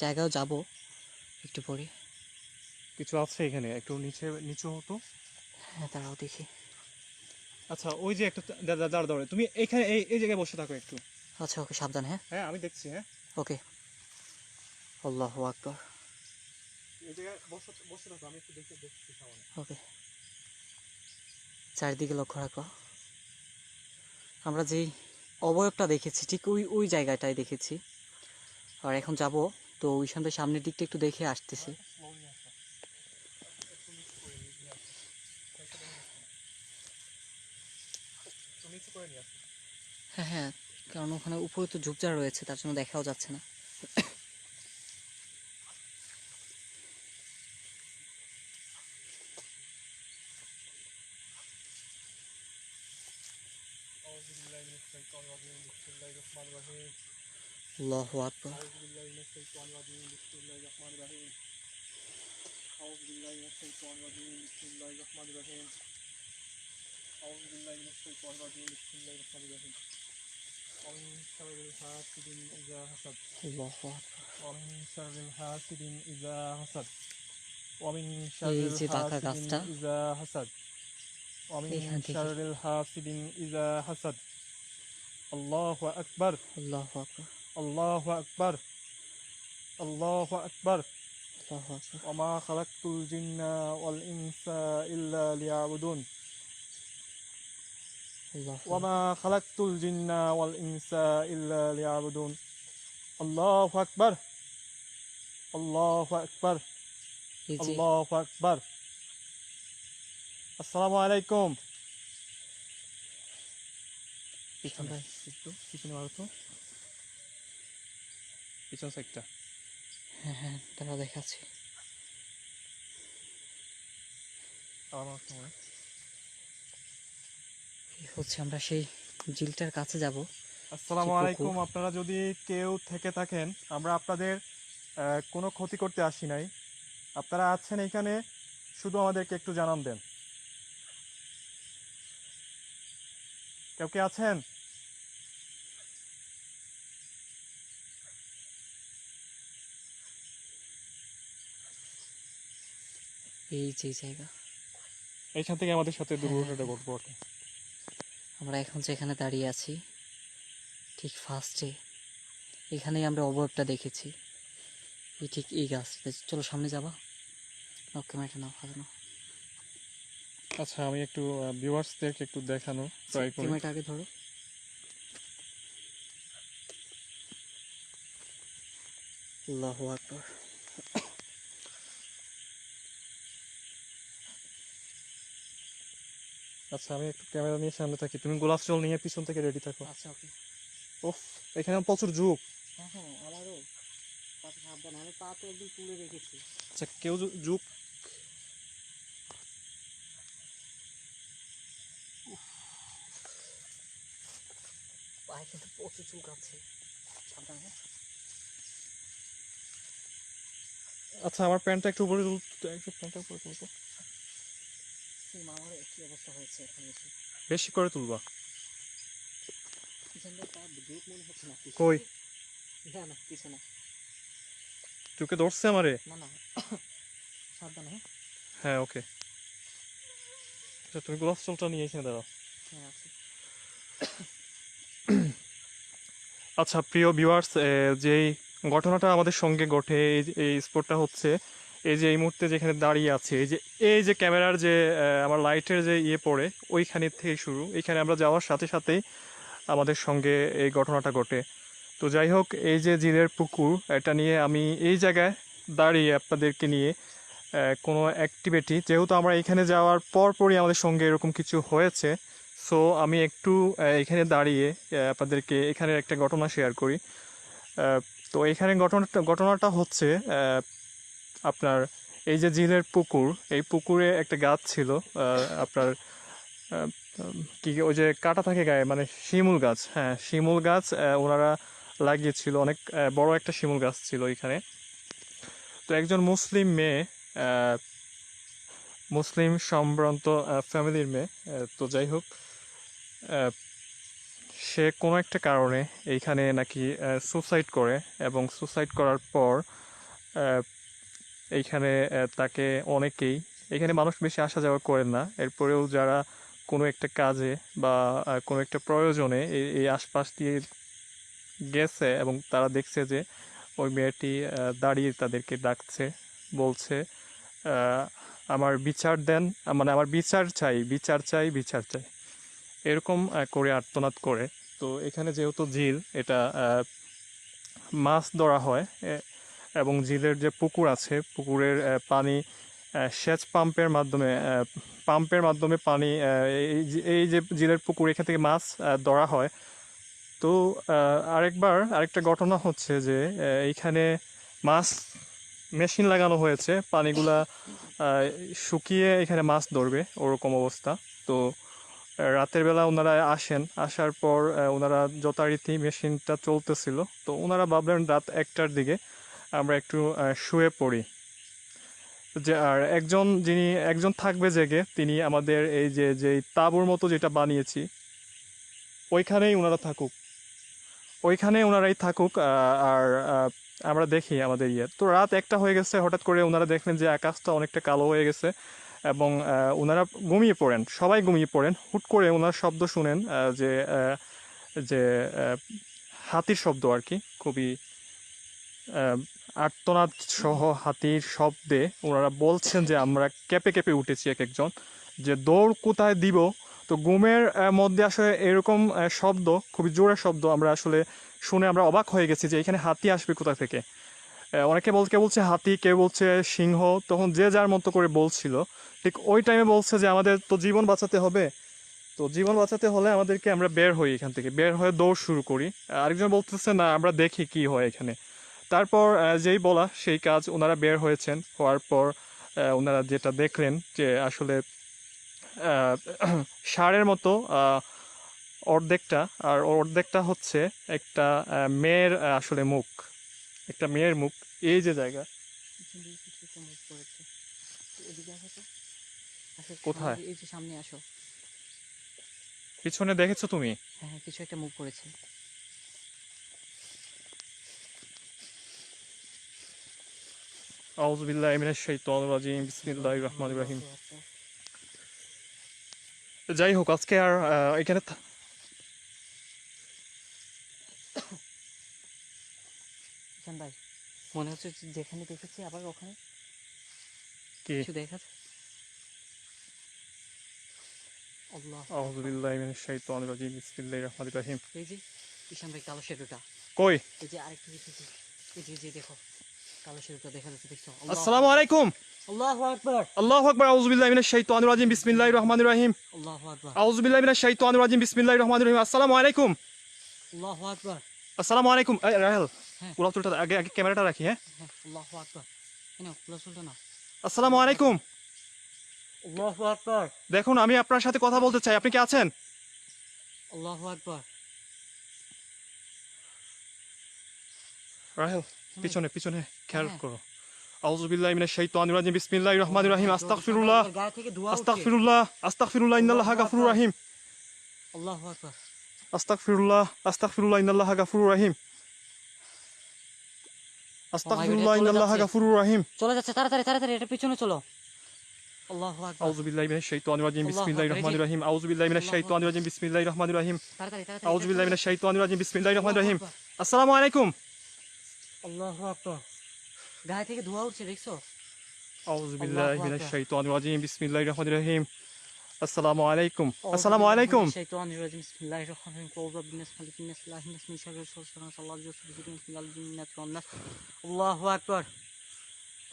জায়গাও যাব একটু পরে। কিছু আছে এখানে, একটু নিচু হতো। হ্যাঁ, তারাও দেখি। আচ্ছা ওই যে একটা দাঁড় দাঁড়ে, তুমি এখানে এই জায়গায় বসে থাকো একটু। আচ্ছা, ওকে, সাবধান, হ্যাঁ। হ্যাঁ আমি দেখছি। হ্যাঁ ওকে। আল্লাহু আকবার। এই জায়গায় বসে থাকো, আমি একটু দেখছি সামনে। ওকে, চারিদিকে লক্ষ্য রাখো। আমরা যেই অবয়বটা দেখেছি ঠিক ওই ওই জায়গাটায় দেখেছি, আর এখন যাব। তো ওই সামনের দিকটা একটু দেখে আসতেছি। হ্যাঁ, হ্যাঁ, কারণ ওখানে উপরে তো ঝোপঝাড় রয়েছে, তার জন্য দেখাও যাচ্ছে না। আল্লাহু আকবার। أعوذ بالله من الشيطان الرجيم بسم الله الرحمن الرحيم أعوذ بالله من الشيطان الرجيم بسم الله الرحمن الرحيم ومن شر الحاسد إذا حسد আল্লাহু আকবার। ومن شر الحاسد إذا حسد ومن شر এই যে বাঁকা الحاسد গাছটা, إذا حسد ومن এখান থেকে। شر الحاسد إذا حسد الله أكبر আল্লাহু আকবার। الله أكبر الله أكبر আল্লাহু আকবার। وما خلقت الجن والإنس إلا ليعبدون আল্লাহু আকবার। وما خلقت الجن والإنس إلا ليعبدون الله أكبر الله أكبر এই যে الله أكبر السلام عليكم আমরা পিছনে মারো তো, পিছন সাইডটা। হ্যাঁ, হ্যাঁ, তারা দেখাচ্ছি। আমার সময় এই হচ্ছে আমরা সেই ঝিলটার কাছে যাব। আসসালামু যে আলাইকুম। পুকুর। আপনারা যদি কেউ থেকে থাকেন, আমরা আপনাদের কোনো ক্ষতি করতে আসি নাই। আপনারা আছেন এখানে, শুধু আমাদেরকে একটু জানান দেন। কেউ কে আছেন? এই যে জায়গা, এইখান থেকে আমাদের সাথে দুর্ঘটনাটা ঘটবে। আমরা এখন যেখানে দাঁড়িয়ে আছি ঠিক ফার্স্টে এখানেই আমরা অবয়বটা দেখেছি। এই ঠিক এই গাছ। চলো সামনে যাবা। ওকে, ক্যামেরাটা নাও, হাতে নাও। আচ্ছা আমি একটু ভিউয়ার্সদেরকে একটু দেখানো ট্রাই করি। ক্যামেরাটা আগে ধরো। আল্লাহু আকবার। আচ্ছা আমি একটু ক্যামেরা নিয়ে সামনে থাকি, তুমি গোলাপ জল নিয়ে পিছন থেকে রেডি থাকো। আচ্ছা, ওকে। ওফ, এখানে প্রচুর ঝোঁক। হ্যাঁ, হ্যাঁ, আমারও পাশে সাবধান, আমি পা তো একদম তুলে রেখেছি। আচ্ছা কেউ ঝোঁক। পায়ে কিন্তু প্রচুর চুক আছে, সাবধান, হ্যাঁ। আচ্ছা আমার প্যান্টটা একটু উপরে তুলতো, একটু প্যান্টটা উপরে তুলতো। আমারও একই অবস্থা হয়েছে এখন এসে। বেশি করে তুলবা। পিছন দিয়ে পা গ্রুপ মনে হচ্ছে না। কই? না, না, পিছনে। চোখে ধরছে আমারে? না, না, সাবধান, হ্যাঁ। হ্যাঁ ওকে। আচ্ছা তুমি গোলাপ জলটা নিয়ে এখানে দাঁড়াও। হ্যাঁ, আছে। আচ্ছা প্রিয় ভিউয়ার্স, যেই ঘটনাটা আমাদের সঙ্গে ঘটে, এই স্পটটা হচ্ছে এই যে এই মুহূর্তে যেখানে দাঁড়িয়ে আছে, এই যে ক্যামেরার যে আমার লাইটের যে ইয়ে পড়ে ওইখানের থেকে শুরু। এখানে আমরা যাওয়ার সাথে সাথেই আমাদের সঙ্গে এই ঘটনাটা ঘটে। তো যাই হোক, এই যে ঝিলের পুকুর, এটা নিয়ে আমি এই জায়গায় দাঁড়িয়ে আপনাদেরকে নিয়ে কোনো অ্যাক্টিভিটি, যেহেতু আমরা এখানে যাওয়ার পরপরই আমাদের সঙ্গে এরকম কিছু হয়েছে, সো আমি একটু এখানে দাঁড়িয়ে আপনাদেরকে এখানের একটা ঘটনা শেয়ার করি। তো এখানে ঘটনাটা হচ্ছে আপনার এই যে ঝিলের পুকুর, এই পুকুরে একটা গাছ ছিল আপনার আহ, কি ওই যে কাটা থাকে গায়ে, মানে শিমুল গাছ, হ্যাঁ শিমুল গাছ ওনারা লাগিয়েছিল, অনেক বড় একটা শিমুল গাছ ছিল এখানে। তো একজন মুসলিম মেয়ে, মুসলিম সম্ভ্রান্ত ফ্যামিলির মেয়ে, তো যাই হোক, আহ, সে কোনো একটা কারণে এইখানে নাকি সুসাইড করে, এবং সুসাইড করার পর আহ, এইখানে তাকে অনেকেই, এখানে মানুষ বেশি আসা যাওয়া করেন না, এরপরেও যারা কোনো একটা কাজে বা কোনো একটা প্রয়োজনে এই আশপাশ দিয়ে গেছে এবং তারা দেখছে যে ওই মেয়েটি দাঁড়িয়ে তাদেরকে ডাকছে, বলছে আহ, আমার বিচার দেন, মানে আমার বিচার চাই, বিচার চাই, বিচার চাই, এরকম করে আর্তনাদ করে। তো এখানে যেহেতু ঝিল, এটা মাছ ধরা হয়, এবং ঝিলের যে পুকুর আছে, পুকুরের পানি সেচ পাম্পের মাধ্যমে পানি, এই যে ঝিলের পুকুর, এখান থেকে মাছ ধরা হয়। তো আরেকটা ঘটনা হচ্ছে যে এইখানে মাছ মেশিন লাগানো হয়েছে, পানিগুলা শুকিয়ে এখানে মাছ ধরবে ওরকম অবস্থা। তো রাতের বেলা ওনারা আসার পর ওনারা যথারীতি মেশিনটা চলতেছিল, তো ওনারা ভাবলেন রাত 1টার দিকে আমরা একটু শুয়ে পড়ি, যে আর একজন থাকবে জেগে, তিনি আমাদের এই যে তাঁবুর মতো যেটা বানিয়েছি ওইখানেই ওনারা থাকুক, ওইখানে ওনারাই থাকুক। আর আমরা দেখি আমাদের তো রাত 1টা হয়ে গেছে, হঠাৎ করে ওনারা দেখলেন যে আকাশটা অনেকটা কালো হয়ে গেছে, এবং ওনারা ঘুমিয়ে পড়েন, সবাই ঘুমিয়ে পড়েন। হুট করে ওনার শব্দ শুনেন, যে যে আহ, হাতির শব্দ আর কি, খুবই আহ, আর্তনাদ সহ হাতির শব্দে ওনারা বলছেন যে আমরা কেঁপে কেঁপে উঠেছি এক একজন, যে দৌড় কোথায় দিব। তো ঘুমের মধ্যে আসলে এরকম শব্দ, খুবই জোরে শব্দ, আমরা আসলে শুনে আমরা অবাক হয়ে গেছি যে এখানে হাতি আসবে কোথা থেকে। অনেকে কেউ বলছে হাতি, কেউ বলছে সিংহ, তখন যে যার মতো করে বলছিল। ঠিক ওই টাইমে বলছে যে আমাদের তো জীবন বাঁচাতে হবে, তো জীবন বাঁচাতে হলে আমাদেরকে, আমরা বের হই এখান থেকে, বের হয়ে দৌড় শুরু করি। আরেকজন বলতেছে না আমরা দেখি কি হয় এখানে। তারপর যেই বলা সেই কাজ, ওনারা বের হয়েছেন, হওয়ার পর ওনারা যেটা দেখলেন যে আসলে আহ, ষাঁড়ের মতো অর্ধেকটা, আর অর্ধেকটা হচ্ছে একটা মেয়ের, আসলে মুখ, একটা মেয়ের মুখ, এই যে জায়গা। পিছন দিকে কিছু একটা মুভ করেছে। তো এদিকে আসো তো, আসো কোথায়? এই যে সামনে আসো। পিছনে দেখেছো তুমি? হ্যাঁ হ্যাঁ, কিছু একটা মুভ করেছে। আউযু বিল্লাহি মিনাশ শাইতানির রাজিম, বিসমিল্লাহির রহমানির রহিম। আল্লাহু আকবার। যাই হোক, আজকে আর এখানে ঈশান ভাই, মনে হচ্ছে যে যেখানে দেখেছি আবার ওখানে কি? কিছু দেখা যায়। আল্লাহ আউযু আকবার। বিল্লাহি মিনাশ শাইতানির রাজিম, বিসমিল্লাহির রহমানির রহিম। এই যে ঈশান ভাই, কালো শেরুটা, কই? এই যে আরেকটু দেখেছি, এই যে দেখো, কালো শেরুটা দেখা যাচ্ছে, দেখছো? আল্লাহ আসসালামু আলাইকুম। আল্লাহু আকবার। আল্লাহু আকবার। আউযু বিল্লাহি মিনাশ শাইতানির রাজিম, বিসমিল্লাহির রহমানির রহিম। আল্লাহু আকবার। আউযু বিল্লাহি মিনাশ শাইতানির রাজিম, বিসমিল্লাহির রহমানির রহিম। আসসালামু আলাইকুম। আল্লাহু আকবার। আসসালামু আলাইকুম। এই রাহেল, হ্যাঁ গোলাপ চুলটা আগে আগে ক্যামেরাটা রাখি, হ্যাঁ। হ্যাঁ, আল্লাহু আকবার। কেন খোলা চলটা না? আসসালামু আলাইকুম। আল্লাহু আকবার। দেখুন, আমি আপনার সাথে কথা বলতে চাই, আপনি কি আছেন? আল্লাহু আকবার। রাহেল, পিছনে পিছনে খেয়াল হ্যাঁ। করো। আউযু বিল্লাহি মিনাশ শাইতানির রাজিম, বিসমিল্লাহির রহমানির রহিম। আস্তাগফিরুল্লাহ, গায়ে থেকে ধোঁয়া উঠছে। আস্তাগফিরুল্লাহ, আস্তাগফিরুল্লাহ, ইন্নাল্লাহা গাফুরুর রহিম। আল্লাহু আকবার। আস্তাগফিরুল্লাহ, আস্তাগফিরুল্লাহ, ইন্নাল্লাহা গাফুরুর রহিম। ও মাই গড, আস্তাগফিরুল্লাহ, চলে ইন্নাল্লাহা যাচ্ছে, গাফুরুর রহিম। চলে যাচ্ছে, তাড়াতাড়ি তাড়াতাড়ি এটা পিছনে চলো। আল্লাহু আকবার। আউযু বিল্লাহি মিনাশ শাইতানির রাজিম, আল্লাহু বিসমিল্লাহির আকবার। রহমানির রহিম। আউযু বিল্লাহি মিনাশ আল্লাহু শাইতানির রাজিম, বিসমিল্লাহির রহমানির রহিম। তাড়াতাড়ি তাড়াতাড়ি আউযু বিল্লাহি মিনাশ শাইতানির রাজিম, বিসমিল্লাহির রহমানির আল্লাহু রহিম। আকবার। আসসালামু আলাইকুম। আল্লাহু আকবার। গায়ে থেকে ধোঁয়া উঠছে, দেখছো? আউযু আল্লাহু বিল্লাহি মিনাশ আকবার। শাইতানির রাজিম, বিসমিল্লাহির রহমানির রহিম। আসসালামু আলাইকুম। أعوذ আসসালামু بالله من আলাইকুম। الشيطان الرجيم بسم الله الرحمن الرحيم قل رب الناس ملك الناس إله الناس من شر الوسواس الخناس الله يوسوس في صدور الجنة والناس الله أكبر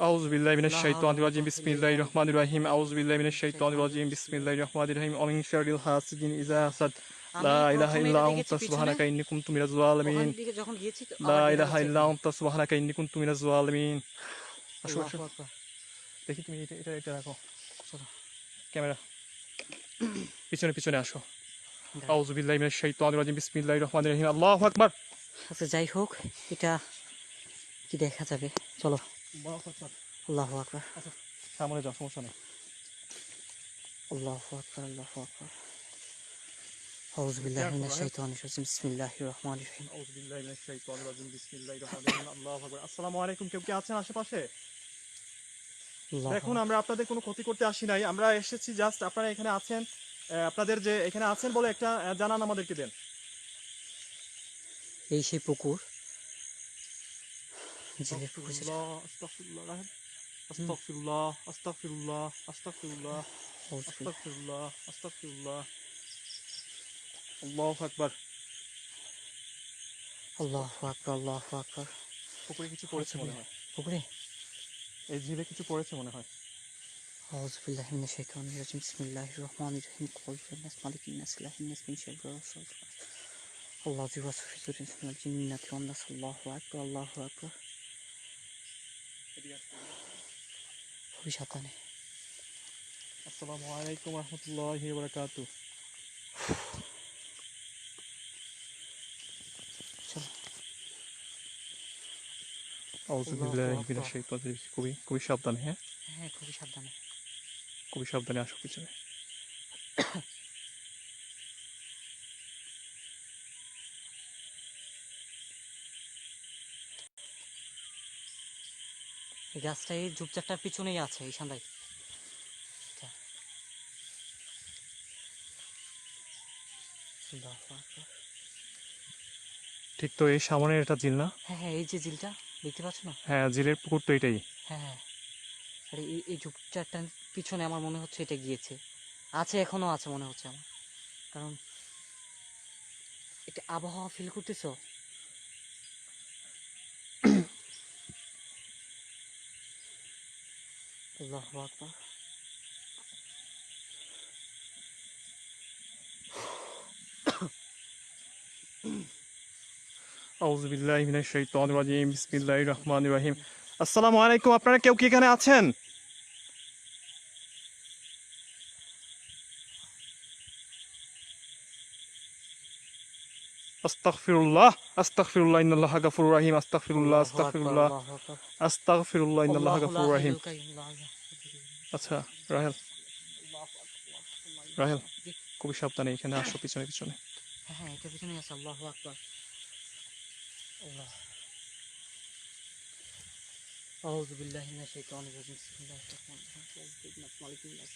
আউযু বিল্লাহি মিনাশ لا حول শাইতানির ولا রাজিম قوة إلا বিসমিল্লাহির بالله রহমানির রহিম আউযু বিল্লাহি মিনাশ শাইতানির الشيطان রাজিম الرجيم بسم الله বিসমিল্লাহির রহমানির রহিম ওয়া মিন শাররিল হাসিদিন ইযা হাসাদ আমি লা ইলাহা প্রথমে ইল্লা এটা আনতা দেখেছি পিছনে সুবহানাকা ইন্নী কুনতু মিনাজ ওখান জালিমিন দিকে যখন গিয়েছি তো লা আবার দেখা ইলাহা যাচ্ছে ইল্লা এখানে আনতা সুবহানাকা ইন্নী কুনতু মিনাজ জালিমিন। আসো আল্লাহু আসো, আকবার দেখি তুমি এটা রাখো চলো ক্যামেরা, পিছনে পিছনে আসো। দাঁড়াও। আউযু বিল্লাহি মিনাশ শাইতানির রাজিম বিসমিল্লাহির রহমানির রহিম আল্লাহু আকবার। আচ্ছা যাই হোক এটা কি দেখা যাবে চলো আল্লাহু আকবার। আল্লাহু আকবার আচ্ছা সামনে যাও, সমস্যা নেই। আল্লাহু আকবার আল্লাহু আকবার أعوذ بالله من الشيطان الرجيم بسم الله الرحمن الرحيم আউযু বিল্লাহি মিনাশ শাইতানির রাজিম বিসমিল্লাহির রহমানির রহিম আল্লাহু আকবার। আসসালামু আলাইকুম। কেউ কি আছেন আশেপাশে? الله দেখুন, আমরা আপনাদের কোনো ক্ষতি করতে আসি নাই, আমরা এসেছি জাস্ট আপনারা এখানে আছেন, আপনাদের যে এখানে আছেন বলে একটা জানান আমাদেরকে দেন। এই সেই পুকুর জেলের পুকুর যেটা। আস্তাগফিরুল্লাহ, আস্তাগফিরুল্লাহ, আস্তাগফিরুল্লাহ, আস্তাগফিরুল্লাহ, أعوذ بالله আস্তাগফিরুল্লাহ, আস্তাগফিরুল্লাহ। আল্লাহু আকবার। الله أكبر الله أكبر পুকুরে কিছু পড়েছে মনে হয়, পুকুরে এই ঝিলে কিছু পড়েছে মনে হয়। أعوذ بالله من الشيطان الرجيم بسم الله الرحمن الرحيم قل يا الناس مالك الناس إله الناس من شر الوسواس الله يوسوس في صدور الجنة والناس الله أكبر الله أكبر খুবই সাবধানে আসসালামু আলাইকুম রহমতুল্লাহি ওয়া বারাকাতুহু। চলো আউযু বিল্লাহি মিনাশ শাইতানির রাজিম। খুবই খুবই সাবধানে, হ্যাঁ হ্যাঁ খুবই সাবধানে খুবই সাবধানে আসো পিছনে। এই গাছটা এই ঝুপচারটার পিছনেই আছে এই সান্দাই আল্লাহু আকবার ঠিক তো এই সামনের এটা ঝিল না? হ্যাঁ হ্যাঁ এই যে ঝিলটা দেখতে পাচ্ছ না হ্যাঁ, ঝিলের পুকুর তো এটাই। হ্যাঁ হ্যাঁ আর এই ঝোপঝাড়টার পিছনে আমার মনে হচ্ছে এটা গিয়েছে আছে এখনো আছে মনে হচ্ছে আমার কারণ এটা আবহাওয়া ফিল করতেছো আল্লাহু আকবার আউযু বিল্লাহি মিনাশ শাইতানির রাজিম বিসমিল্লাহির রহমানির রহিম। আসসালামু আলাইকুম। আপনারা কেউ কি এখানে আছেন? আস্তাগফিরুল্লাহ, আস্তাগফিরুল্লাহ, ইন্নাল্লাহা গাফুরুর রহিম। আস্তাগফিরুল্লাহ, আস্তাগফিরুল্লাহ, আস্তাগফিরুল্লাহ, ইন্নাল্লাহা গাফুরুর রহিম। আচ্ছা রাহেল, রাহেল খুবই সাবধানে এখানে আসো, পিছনে পিছনে। হ্যাঁ হ্যাঁ এটা পিছনে আছে আল্লাহু আকবার আল্লাহ أعوذ بالله من الشيطان الرجيم بسم الله الرحمن الرحيم مالك الناس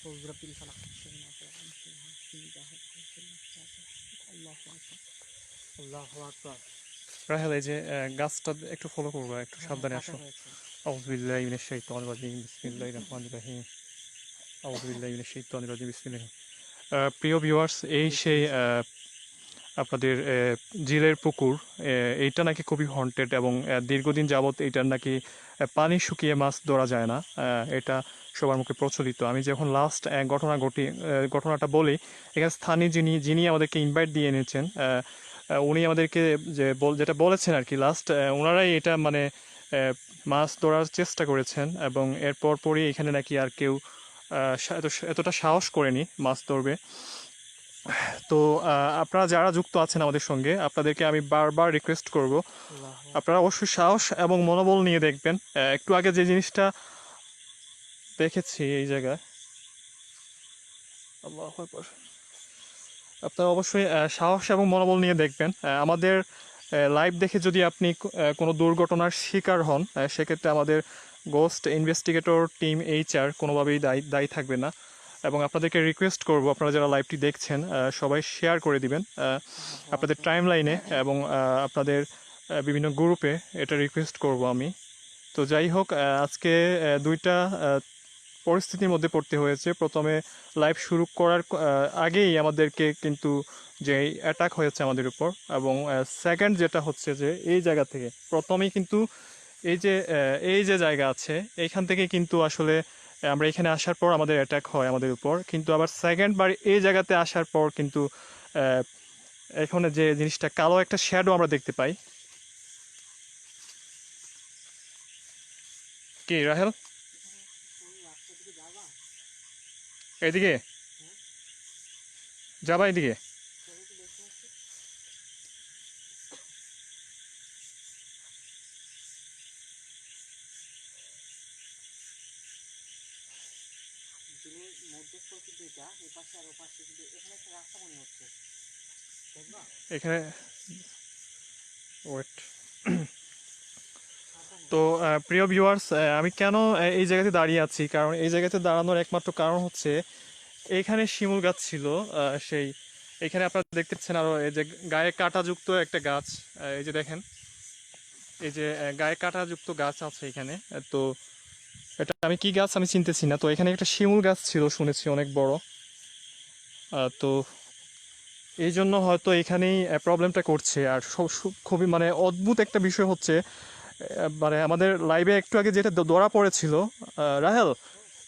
أعوذ برب الفلق من شر ما خلق من شر حاسد إذا حسد الله أكبر الله أكبر রাহেল, এই যে গাছটা একটু ফলো করবা, একটু সাবধানে আসো। আউযু বিল্লাহি মিনাশ শাইতানির রাজিম বিসমিল্লাহির রহমানির রহিম। আউযু বিল্লাহি মিনাশ শাইতানির রাজিম বিসমিল্লাহ। প্রিয় ভিউয়ার্স, এই সেই আপনাদের ঝিলের পুকুর, এইটা নাকি খুবই হন্টেড এবং দীর্ঘদিন যাবৎ এইটার নাকি পানি শুকিয়ে মাছ ধরা যায় না, এটা সবার মুখে প্রচলিত। আমি যখন লাস্ট ঘটনাটা বলি, এখানে স্থানীয় যিনি আমাদেরকে ইনভাইট দিয়ে এনেছেন, উনি আমাদেরকে যেটা বলেছেন আর কি লাস্ট, ওনারাই এটা মানে মাছ ধরার চেষ্টা করেছেন এবং এরপর পরই এখানে নাকি আর কেউ এতটা সাহস করেনি মাছ ধরবে। তো আপনারা যারা যুক্ত আছেন আমাদের সঙ্গে, আপনাদেরকে আমি বারবার রিকোয়েস্ট করব, আপনারা অবশ্যই সাহস এবং মনোবল নিয়ে দেখবেন। একটু আগে যে জিনিসটা দেখেছি এই জায়গায়, আল্লাহু আকবার, আপনারা অবশ্যই সাহস এবং মনোবল নিয়ে দেখবেন। আমাদের লাইভ দেখে যদি আপনি কোনো দুর্ঘটনার শিকার হন, সেক্ষেত্রে আমাদের গোস্ট ইনভেস্টিগেটর টিম HR কোনোভাবেই দায়ী থাকবে না। এবং আপনাদেরকে রিকোয়েস্ট করব, আপনারা যারা লাইভটি দেখছেন সবাই শেয়ার করে দিবেন আপনাদের টাইম লাইনে এবং আপনাদের বিভিন্ন গ্রুপে, এটা রিকোয়েস্ট করব আমি। তো যাই হোক, আজকে দুইটা পরিস্থিতির মধ্যে পড়তে হয়েছে। প্রথমে লাইভ শুরু করার আগেই আমাদেরকে কিন্তু যে অ্যাটাক হয়েছে আমাদের উপর, এবং সেকেন্ড যেটা হচ্ছে যে এই জায়গা থেকে প্রথমেই কিন্তু এই যে জায়গা আছে এইখান থেকে কিন্তু আসলে আমরা এখানে আসার পর আমাদের অ্যাটাক হয় আমাদের উপর, কিন্তু আবার সেকেন্ড বার এই জায়গাতে আসার পর কিন্তু আহ, এখানে যে জিনিসটা কালো একটা শ্যাডো আমরা দেখতে পাই। কি রাহেল, এদিকে যাবা, এদিকে? বিলের মধ্যস্থ কিন্তু এটা, এপাশে আর ওপাশে কিন্তু এখানে একটা রাস্তা মনে হচ্ছে, দেখবা? এখানে ওয়েট। সাবধানে। তো প্রিয় ভিউয়ার্স, আমি কেন এই জায়গাতে দাঁড়িয়ে আছি, কারণ এই জায়গাতে দাঁড়ানোর একমাত্র কারণ হচ্ছে এইখানে শিমুল গাছ ছিল। সেই এখানে আপনারা দেখতে পাচ্ছেন আরো এই যে গায়ে কাঁটাযুক্ত একটা গাছ, এই যে দেখেন, এই যে গায়ে কাঁটাযুক্ত গাছ আছে এখানে। তো এটা আমি কি গাছ আমি চিনতেছি না। তো এখানে একটা শিমুল গাছ ছিল শুনেছি, অনেক বড়। তো এই জন্য হয়তো এখানেই প্রবলেমটা করছে। আর খুবই মানে অদ্ভুত একটা বিষয় হচ্ছে, মানে আমাদের লাইভে একটু আগে যেটা ধরা পড়েছিল, রাহেল,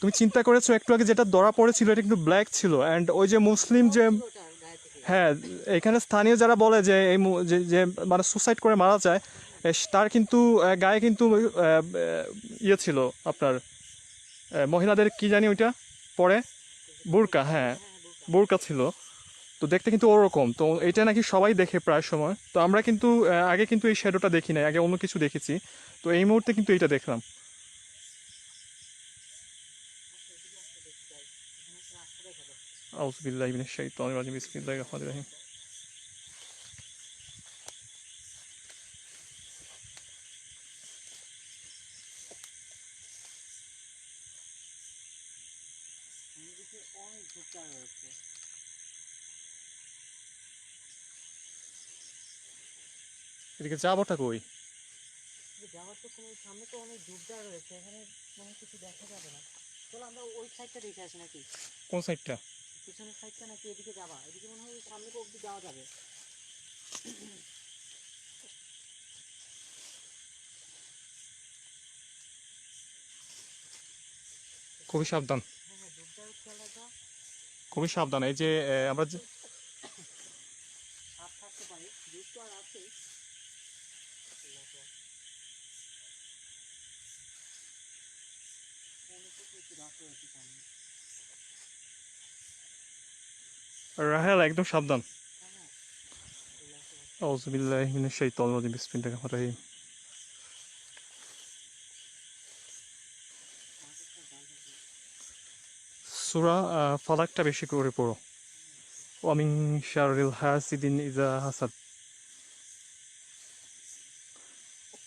তুমি চিন্তা করেছো একটু আগে যেটা ধরা পড়েছিল এটা কিন্তু ব্ল্যাক ছিল, অ্যান্ড ওই যে মুসলিম যে, ছিল ওটার গায়ে থেকে। হ্যাঁ, এখানে স্থানীয় যারা বলে যে যে মানে সুসাইড করে মারা যায়, তার কিন্তু গায়ে কিন্তু ইয়ে ছিল আপনার, মহিলাদের কি জানি ওইটা পরে, বোরকা, হ্যাঁ, হ্যাঁ বোরকা। বোরকা ছিল। তো দেখতে কিন্তু ওরকম, তো এটা নাকি সবাই দেখে প্রায় সময়। তো আমরা কিন্তু আগে কিন্তু এই শ্যাডোটা দেখি নাই, আগে অন্য কিছু দেখেছি। তো এই মুহূর্তে কিন্তু এটা দেখলাম। এদিকে একটা দেখতে চাই, এখানে একটা রাস্তা দেখা যাচ্ছে। আউযু বিল্লাহি মিনাশ শাইতানির রাজিম, বিসমিল্লাহির রহমানির রহিম। এদিকে অনেক ঝোপঝাড় রয়েছে। এদিকে যাবোটা কই? যাওয়ার তো কোনো, সামনে তো অনেক ঝোপঝাড় রয়েছে, এখানে মানে কিছু দেখা যাবে না। চলো আমরা ওই সাইডটা দেখে আসি নাকি? কোন সাইডটা? পিছনের সাইডটা নাকি এদিকে যাবা? এদিকে মনে হয় সামনে অব্দি যাওয়া যাবে। খুবই সাবধান, হ্যাঁ হ্যাঁ, ঝোপঝাড় খেয়াল রাখবা। খুবই সাবধান। এই যে আমরা যে সাপ থাকতে পারে, ঝোপ তো আর আছেই। অনেক কিছু গাছ রয়েছে সামনে। রাহেল একদম সাবধান। হ্যাঁ হ্যাঁ, আউযু বিল্লাহি মিনাশ শাইতানির রাজিম, বিসমিল্লাহির রহমানির রহিম। মাঝে একটা গাছ আছে। সূরা ফালাকটা বেশি করে পড়ো। ওয়া মিন শাররিল হাসিদিন ইযা হাসাদ,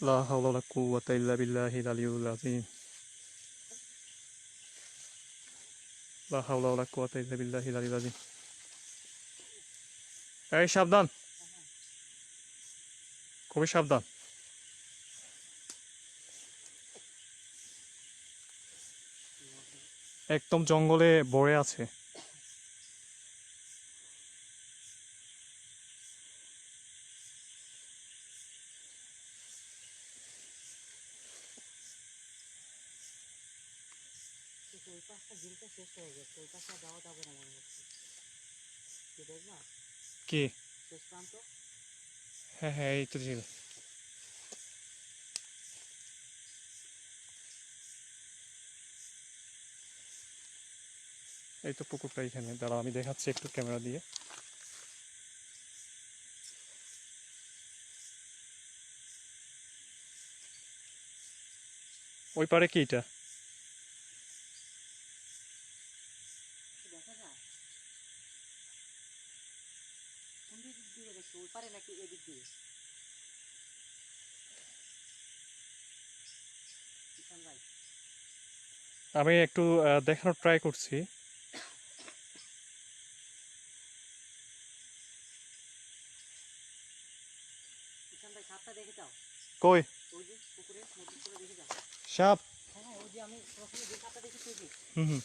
লা হাওলা ওয়ালা কুওয়াতা ইল্লা বিল্লাহিল আলিয়্যিল আযীম, লা হাওলা ওয়ালা কুওয়াতা ইল্লা বিল্লাহিল আলিয়্যিল আযীম। এই সাবধান, খুবই সাবধান। একদম জঙ্গলে ভরে আছে। কিন্তু ওই পাশটা ঝিলটা শেষ হয়ে গেছে, ওই পাশটা যাওয়া যাবে না মনে হচ্ছে। কি দেখবা? কি? শেষ প্রান্ত। হ্যাঁ হ্যাঁ, এই তো ঝিল। এই তো পুকুরটা এখানে, দাঁড়াও আমি দেখাচ্ছি একটু ক্যামেরা দিয়ে। ওই পারে কি এটা? কি দেখা যায়? কোন দিক দিয়ে দেখছো, ওই পারে নাকি এদিক দিয়ে? কিষান ভাই, আমি একটু দেখানোর ট্রাই করছি। কিষান ভাই সাপটা দেখে যাও। কই? ওই যে পুকুরে, নদীর করে দেখে যাও। সাপ? হ্যাঁ হ্যাঁ, ওই যে আমি প্রথমে যে সাপটা দেখেছি ওই যে হুম হুম।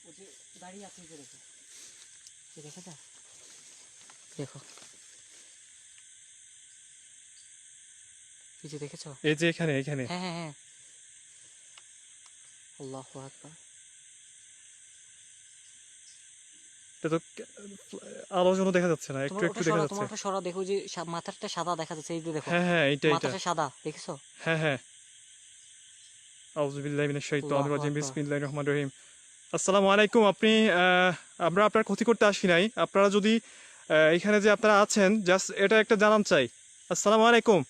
ওই যে দাঁড়িয়ে আছে, ওই যে দেখো, যে দেখা যায়, দেখো এই যে দেখেছো? এই যে এখানে এখানে হ্যাঁ হ্যাঁ হ্যাঁ, আল্লাহু আকবার। এটা তো আলোর জন্য দেখা যাচ্ছে না, একটু তোমার একটু ওটা দেখা সরা, যাচ্ছে। তোমার ওটা সরা, দেখো যে মাথাটা সাদা দেখা যাচ্ছে, এই যে দেখো হ্যাঁ হ্যাঁ, এইটা এইটা। মাথাটা সাদা, দেখেছো? হ্যাঁ হ্যাঁ। আউযু বিল্লাহি মিনাশ শাইতানির আল্লাহু রাজিম, আকবার। বিসমিল্লাহির রহমানির রহিম। আসসালামু আলাইকুম। আমরা আপনার ক্ষতি করতে আসি নাই। আপনারা যদি এখানে যে আপনারা আছেন, জাস্ট এটা একটা জানান চাই। আসসালামু আলাইকুম।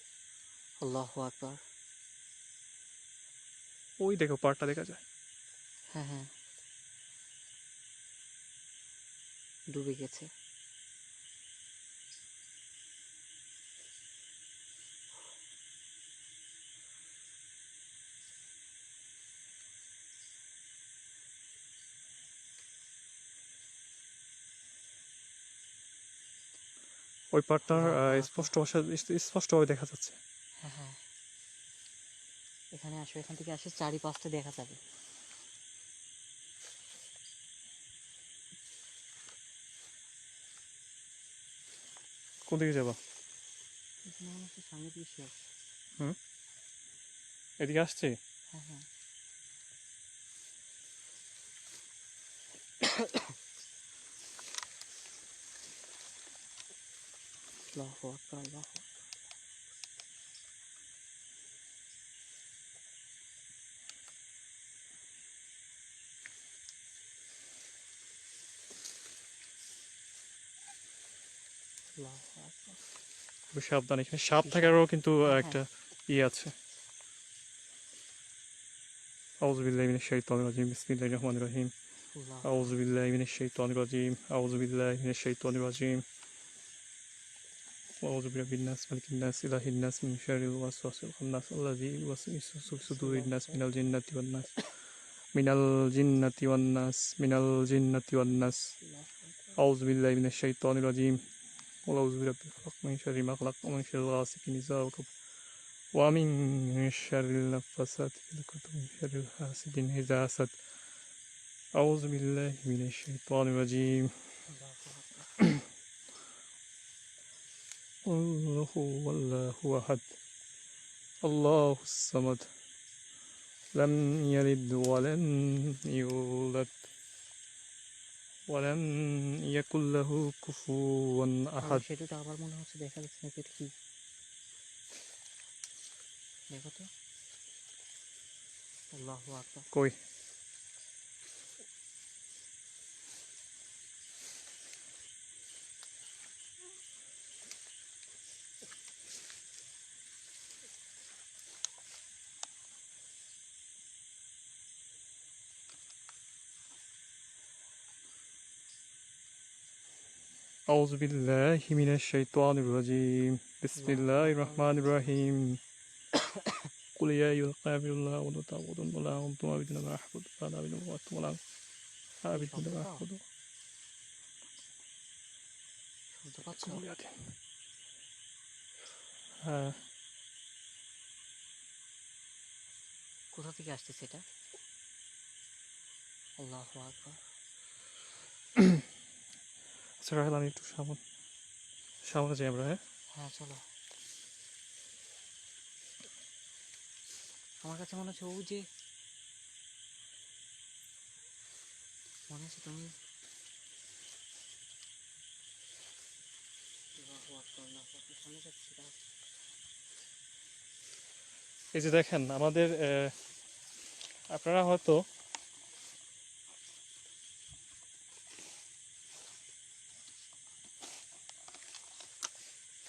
আল্লাহু আকবার। ওই দেখো পাড়টা দেখা যায়। হ্যাঁ হ্যাঁ, ডুবে গেছে। ওই পাড়টার আল্লাহু আকবার। স্পষ্টভাবে দেখা যাচ্ছে। হ্যাঁ হ্যাঁ, এখানে আসো, এখান থেকে আসে চারিপাশটা দেখা যাবে। কোন দিকে যাবা? এখানে মনে হচ্ছে সামনে দিয়ে শেষ। হুম, এদিকে আসছে। হ্যাঁ হ্যাঁ, আল্লাহু আকবার, আল্লাহু আকবার। আল্লাহু আকবার। খুবই সাবধান, এখানে সাপ বিশাল। থাকারও কিন্তু হ্যাঁ হ্যাঁ, একটা ইয়ে আছে। আউযু বিল্লাহি মিনাশ শাইতানির রাজিম, বিসমিল্লাহির রহমানির রহিম। আল্লাহু আউযু আকবার। বিল্লাহি মিনাশ শাইতানির রাজিম, আউযু বিল্লাহি মিনাশ শাইতানির রাজিম। وأعوذ برب الناس ملك الناس إله الناس من شر الوسواس الخناس الذي يوسوس في صدور الناس من الجنة والناس من الجنة والناس من الجنة والناس. أعوذ بالله من الشيطان الرجيم. وأعوذ برب الفلق من شر ما خلق ومن شر غاسق إذا وقب ومن شر النفاثات في العقد ومن شر حاسد إذا حسد. أعوذ بالله من الشيطان الرجيم. قل هو الله أحد الله الصمد لم يلد ولم يولد ولم يكن له كفوا أحد. সেটা আবার মনে হচ্ছে দেখা যাচ্ছে না, এটা কি? দেখো তো, আল্লাহু আকবার। কই? أعوذ بالله من الشيطان الرجيم. بسم الله الرحمن الرحيم. قل يا أيها الكافرون لا أعبد ما تعبدون ولا أنتم عابدون ما أعبد ولا أعبد ما أنتم ولا عابدون ما أعبد. শুনতে পাচ্ছ? হ্যাঁ, কোথা থেকে আসতেছে এটা? আল্লাহু আকবার। আচ্ছা রাহেল, আমি একটু সামনে যাই আমরা। হ্যাঁ, হ্যাঁ চলো। আমার কাছে মনে হচ্ছে ওই যে, মনে হচ্ছে তুমি, আল্লাহু আকবার, আল্লাহু আকবার, সামনে যাচ্ছি না। এই যে দেখেন আমাদের আপনারা হয়তো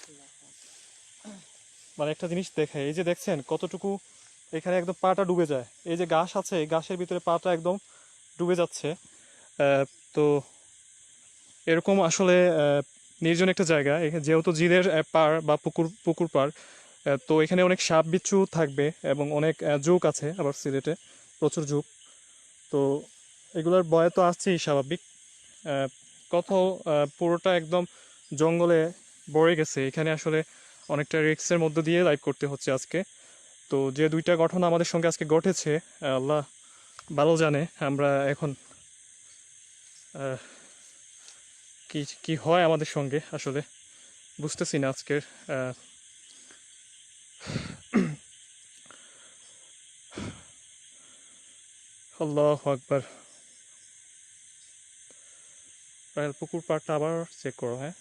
আল্লাহু আকবার। মানে একটা জিনিস দেখায়, এই যে দেখছেন কতটুকু এখানে একদম পাটা ডুবে যায়। এই যে ঘাস আছে, এই ঘাসের ভিতরে পাটা একদম ডুবে যাচ্ছে। তো এরকম আসলে নির্জন একটা জায়গা, এখানে যেহেতু ঝিলের পাড় বা পুকুর পাড়, তো এখানে অনেক সাপ বিচ্ছু থাকবে এবং অনেক ঝোঁক আছে আবার সিলেটে, প্রচুর ঝোঁক। তো এগুলোর ভয় তো আসছেই স্বাভাবিক। আহ, কোথাও পুরোটা একদম জঙ্গলে ভরে গেছে। এখানে আসলে অনেকটা রিস্কের মধ্য দিয়ে লাইভ করতে হচ্ছে আজকে। তো যে দুইটা ঘটনা আমাদের সঙ্গে আজকে ঘটেছে, আল্লাহ ভালো জানে আমরা এখন আহ, কি কি হয় আমাদের সঙ্গে আসলে বুঝতেছি না আজকের আহ, আল্লাহু আকবার। রাহেল পুকুর পাড়টা আবার চেক করো, হ্যাঁ।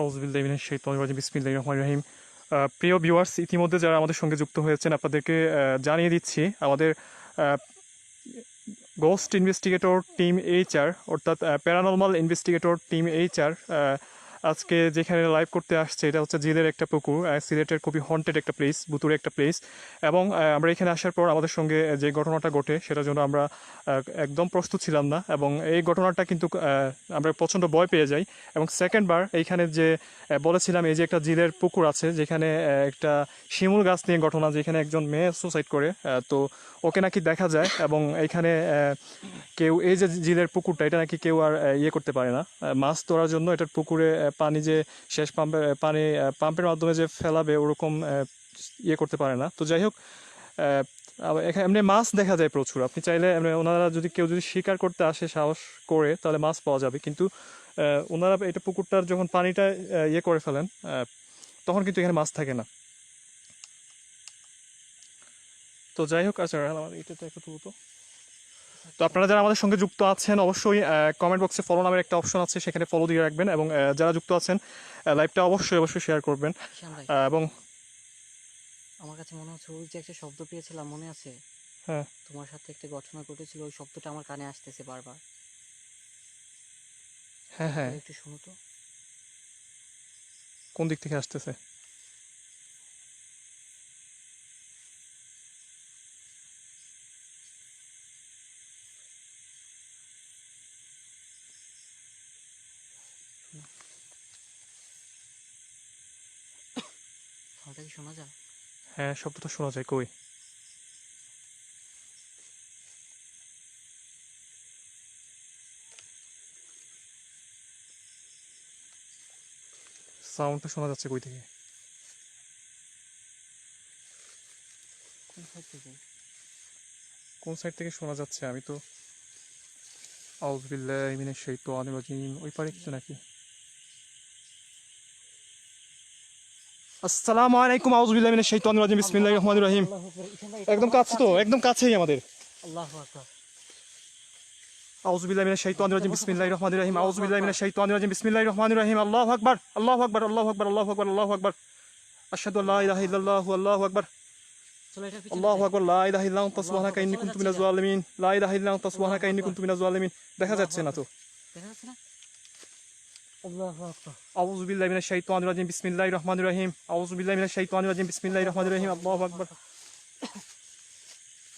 আউযুবিল্লাহি মিনাশ শাইতানির রাজিম বিসমিল্লাহির রহমানির রহিম। প্রিয় ভিউয়ার্স, ইতিমধ্যে যারা আমাদের সঙ্গে যুক্ত হয়েছেন আপনাদেরকে জানিয়ে দিচ্ছি আমাদের গোস্ট ইনভেস্টিগেটর টিম এইচআর অর্থাৎ প্যারানর্মাল ইনভেস্টিগেটর টিম এইচআর আজকে যেখানে লাইভ করতে আসছে এটা হচ্ছে জিলের একটা পুকুর, সিলেটের খুবই হন্টেড একটা প্লেস, ভুতুড়ে একটা প্লেস। এবং আমরা এখানে আসার পর আমাদের সঙ্গে যে ঘটনাটা ঘটে সেটার জন্য আমরা একদম প্রস্তুত ছিলাম না, এবং এই ঘটনাটা কিন্তু আমরা প্রচণ্ড ভয় পেয়ে যাই। এবং সেকেন্ড বার এইখানে যে বলেছিলাম এই যে একটা জিলের পুকুর আছে যেখানে একটা শিমুল গাছ নিয়ে ঘটনা, যেখানে একজন মেয়ে সুসাইড করে, তো ওকে নাকি দেখা যায়। এবং এইখানে কেউ এই যে জিলের পুকুরটা এটা নাকি কেউ আর ইয়ে করতে পারে না, মাছ ধরার জন্য এটার পুকুরে পানি যে শেষ পাম্পে পানি পাম্পের মাধ্যমে যে ফেলাবে ওরকম ইয়ে করতে পারে না। তো যাই হোক, আবার এখানে এমনি মাছ দেখা যায় প্রচুর। আপনি চাইলে ওনারা যদি কেউ যদি শিকার করতে আসে সাহস করে তাহলে মাছ পাওয়া যাবে, কিন্তু ওনারা এটা পুকুরটার যখন পানিটা ইয়ে করে ফেলেন তখন কিন্তু এখানে মাছ থাকে না। তো যাই হোক, আচ্ছা আমার এটা তো একটু তুলতো। তো আপনারা যারা আমাদের সঙ্গে যুক্ত আছেন অবশ্যই কমেন্ট বক্সে ফলো নামের একটা অপশন আছে, সেখানে ফলো দিয়ে রাখবেন। এবং যারা যুক্ত আছেন লাইভটা অবশ্যই অবশ্যই শেয়ার করবেন। ঈশান ভাই, এবং আমার কাছে মনে হচ্ছে ওই যে একটা শব্দ পেয়েছিলাম, মনে আছে? হ্যাঁ তোমার সাথে একটা ঘটনা ঘটেছিল, ওই শব্দটা আমার কানে আসতেছে বারবার। হ্যাঁ হ্যাঁ, একটু শুনো তো। কোন দিক থেকে আসতেছে? সাউন্ডটা কি শোনা যায়? হ্যাঁ, শব্দটা শোনা যায়। কই? সাউন্ডটা শোনা যাচ্ছে কই থেকে? কোন সাইড থেকে? কোন সাইড থেকে শোনা যাচ্ছে? আমি তো আউযু বিল্লাহি মিনাশ শাইতানির রাজিম। ওই পারে কিছু নাকি? আসসালামু আলাইকুম, আউযু বিল্লাহি মিনাশ শাইতানির রাজিম, বিসমিল্লাহির রহমানির রহিম। আল্লাহু আকবার, ঈশান ভাই, একদম কাছে তো, একদম কাছেই আমাদের। আল্লাহু আকবার। আউযু বিল্লাহি মিনাশ শাইতানির রাজিম, বিসমিল্লাহির রহমানির রহিম। আউযু বিল্লাহি মিনাশ শাইতানির রাজিম, বিসমিল্লাহির রহমানির রহিম। আল্লাহু আকবার, আল্লাহু আকবার, আল্লাহু আকবার, আল্লাহু আকবার, আল্লাহু আকবার। আশহাদু আল্লা ইলাহা ইল্লাল্লাহু, আল্লাহু আকবার। চলো এটা পিছনে আল্লাহু যাই। আকবার, লা ইলাহা ইল্লা আনতা সুবহানাকা ইন্নী কুনতু মিনাজ জালিমিন। লা ইলাহা ইল্লা আনতা সুবহানাকা ইন্নী কুনতু মিনাজ জালিমিন। দেখা যাচ্ছে না তো। দেখা যাচ্ছে না? আল্লাহু আকবার। আউযু বিল্লাহি মিনাশ শাইতানির রাজিম, বিসমিল্লাহির রহমানির রহিম। আউযু বিল্লাহি মিনাশ শাইতানির রাজিম, বিসমিল্লাহির রহমানির রহিম। আল্লাহু আকবার।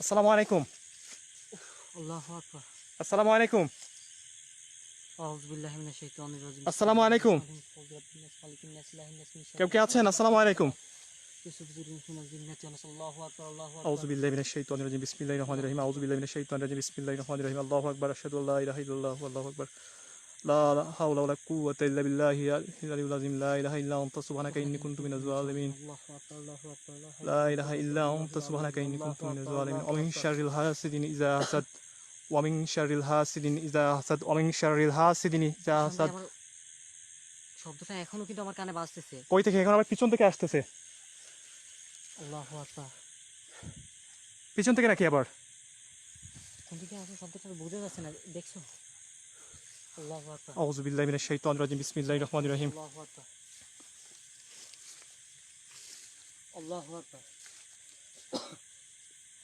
আসসালামু আলাইকুম, আল্লাহু আকবার। আসসালামু আলাইকুম, আউযু বিল্লাহি মিনাশ শাইতানির রাজিম। আসসালামু আলাইকুম। কেউ কে আছেন? আসসালামু আলাইকুম। আল্লাহু আকবার, আল্লাহু আউযু আকবার। বিল্লাহি মিনাশ শাইতানির রাজিম, বিসমিল্লাহির রহমানির রহিম। আউযু বিল্লাহি মিনাশ শাইতানির রাজিম, বিসমিল্লাহির রহমানির রহিম। আল্লাহু আকবার। আশহাদু আল্লা ইলাহা ইল্লাল্লাহু, আল্লাহু আকবার। লা হাওলা ওয়ালা কুওয়াতা ইল্লা বিল্লাহি আল-আলিয়্যিল আযীম। লা ইলাহা ইল্লা আনতা সুবহানাকা ইন্নী কুনতু মিনাজ জালিমিন। আল্লাহু আকবার, আল্লাহু আকবার, আল্লাহু লা আকবার। ইলাহা ইল্লা আনতা সুবহানাকা ইন্নী কুনতু মিনাজ জালিমিন। আল্লাহু ওয়া মিন আকবার। শাররিল হাসিদিন ইযা হাসাদ, ওয়া মিন শাররিল হাসিদিন ইযা হাসাদ, ওয়া মিন শাররিল হাসিদিন ইযা ঈশান ভাই, হাসাদ। আমার শব্দটা এখনো কিন্তু আমার কানে বাজতেছে। কই থেকে? এখন আবার পিছন থেকে আসতেছে। আল্লাহু আকবার। পিছন থেকে নাকি আবার? কোন দিকে আছে শব্দটা বোঝা যাচ্ছে না, দেখছো? আল্লাহু আকবার, আউযু বিল্লাহি মিনাশ শাইতানির রাজিম, বিসমিল্লাহির রহমানির রহিম। আল্লাহু আকবার, আল্লাহু আকবার।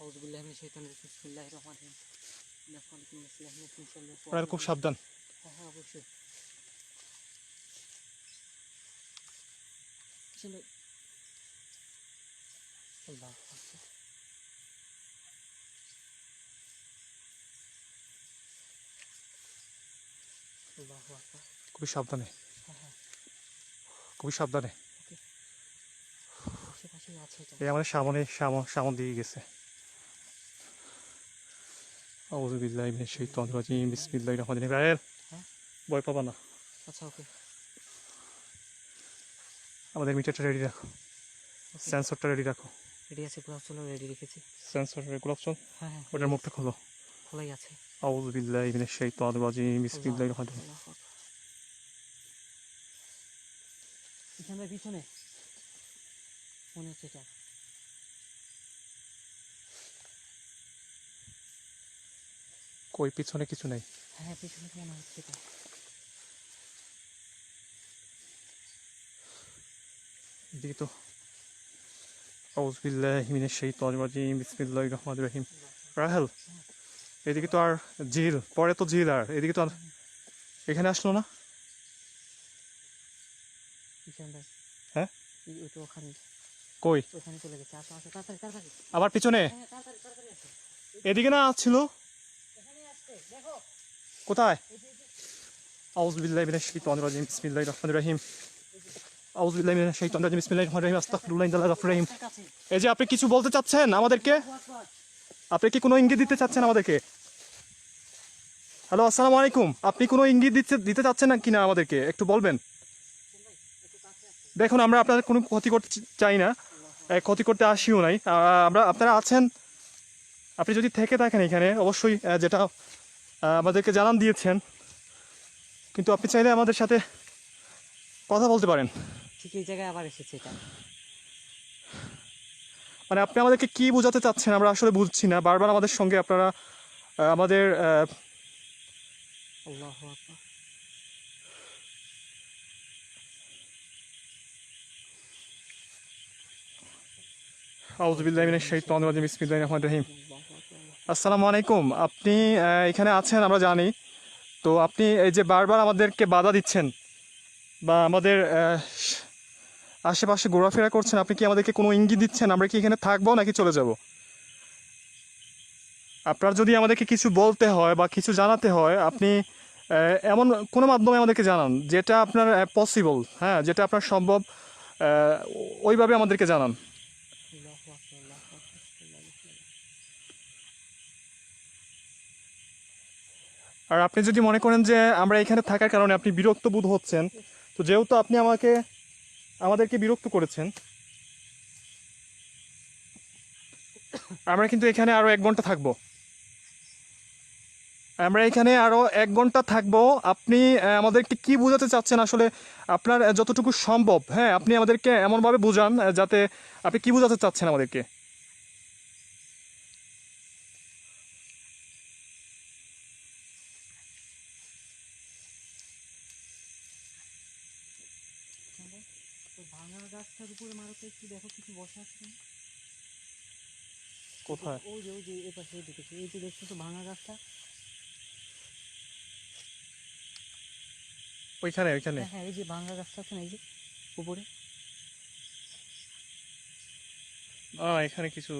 আউযু বিল্লাহি মিনাশ শাইতানির রাজিম, বিসমিল্লাহির রহমানির রহিম। আপনারা খুব সাবধান। হ্যাঁ হ্যাঁ, অবশ্যই। ঈশান ভাই, আল্লাহু আকবার, আল্লাহু আকবার। খুবই সাবধানে। হ্যাঁ হ্যাঁ, খুবই সাবধানে। আশেপাশেই আছে এটা। এই আমাদের সামন দিয়ে গেছে। আউযু বিল্লাহি মিনাশ শাইতানির রাজিম, বিসমিল্লাহির রহমানির রহিম। রাহেল, হ্যাঁ ভয় পাবা না। আচ্ছা ওকে আমাদের মিটারটা রেডি রাখো, সেন্সরটা রেডি রাখো। রেডি আছে, গোলাপ চলো রেডি রেখেছি। সেন্সর গোলাপ চল, হ্যাঁ হ্যাঁ ওটার মুখটা খোলো। খোলাই আছে। আউযু বিল্লাহি মিনাশ শাইতানির রাজিম, আল্লাহ বিসমিল্লাহির রহমানির রহিম। আল্লাহ আকবার। পিছনে পিছনে মনে হচ্ছে এটা। কই পিছনে কিছু নেই। হ্যাঁ পিছনে তো মনে হচ্ছে এটা। এদিকে তো। আউযু বিল্লাহি মিনাশ শাইতানির রাজিম, বিসমিল্লাহির রহমানির রহিম। রাহেল, এদিকে তো আর ঝিল, পরে তো ঝিল, আর এদিকে তো আর এখানে আসলো না। পিছনটা হ্যাঁ ওইটা ওখানে কই ওখানে চলে গেছে। আসো আসো তাড়াতাড়ি তাড়াতাড়ি। আবার পিছনে হ্যাঁ তাড়াতাড়ি তাড়াতাড়ি আসো। এদিকে না ছিল এখানেই আসছে দেখো। কোথায়? এই যে আউযু বিল্লাহি মিনাশ শাইতানির রাজিম, বিসমিল্লাহির রহমানির রহিম। আউযু বিল্লাহি মিনাশ শাইতানির রাজিম, বিসমিল্লাহির রহমানির রহিম। আস্তাগফিরুল্লাহ ইন্নাল্লাহ গাফুরুর রহিম। তার কাছে। এই যে আপনি কিছু বলতে চাচ্ছেন আমাদেরকে? আল্লাহু আকবার। আপনি কি কোনো ইঙ্গিত দিতে চাচ্ছেন আমাদেরকে? হ্যালো, আসসালামু আলাইকুম। আপনি কোনো ইঙ্গিত দিতে চাচ্ছেন না কিনা আমাদেরকে একটু বলবেন? একটু কাছে আসো। দেখুন, আমরা আপনাদের কোনো ক্ষতি করতে চাই না, ক্ষতি করতে আসিও নাই। আপনারা আছেন, আপনি যদি থেকে থাকেন এখানে অবশ্যই যেটা আমাদেরকে জানান দিয়েছেন, কিন্তু আপনি চাইলে আমাদের সাথে কথা বলতে পারেন। ঠিক এই জায়গায় আবার এসেছে এটা। মানে আপনি আমাদেরকে কি বোঝাতে চাচ্ছেন আমরা আসলে বুঝছি না। বারবার আমাদের সঙ্গে আপনারা আমাদের আল্লাহু আকবার। আউযু বিল্লাহি মিনাশ শাইতানির রাজিম, বিসমিল্লাহির রহমানির রহিম। আল্লাহু আকবার। আসসালামু আলাইকুম। আপনি এখানে আছেন আমরা জানি, তো আপনি এই যে বারবার আমাদেরকে বাধা দিচ্ছেন বা আমাদের আশেপাশে ঘোরাফেরা করছেন, আপনি কি আমাদেরকে কোনো ইঙ্গিত দিচ্ছেন আমরা কি এখানে থাকবো নাকি চলে যাব? আপনার যদি আমাদেরকে কিছু বলতে হয় বা কিছু জানাতে হয়, আপনি এমন কোনো মাধ্যমে আমাদেরকে জানান যেটা আপনার পসিবল, হ্যাঁ, যেটা আপনার সম্ভব, আহ, ওইভাবে আমাদেরকে জানান। আল্লাহু আকবার। আল্লাহু আকবার। আর আপনি যদি মনে করেন যে আমরা এখানে থাকার কারণে আপনি বিরক্ত বোধ হচ্ছেন, তো যেহেতু আপনি আমাদেরকে বিরক্ত করেছেন, আমরা কিন্তু এখানে আরো 1 ঘন্টা থাকবো। আমরা এখানে আরো 1 ঘন্টা থাকবো। আপনি আমাদেরকে কি বোঝাতে চাচ্ছেন আসলে? আপনার যতটুকু সম্ভব, হ্যাঁ, আপনি আমাদেরকে এমনভাবে বোঝান যাতে আপনি কি বোঝাতে চাচ্ছেন আমাদেরকে। তো ভাঙা গাছটার উপরে মারো তো একটু, দেখো কিছু বসে আছে কিনা। কোথায়? ওই যে এই পাশে দেখেছি, এই যে দেখছো তো ভাঙা গাছটা। ওইখানে ওইখানে হ্যাঁ হ্যাঁ এই যে ভাঙা গাছটা আছে না, এই যে উপরে। এখানে কিছু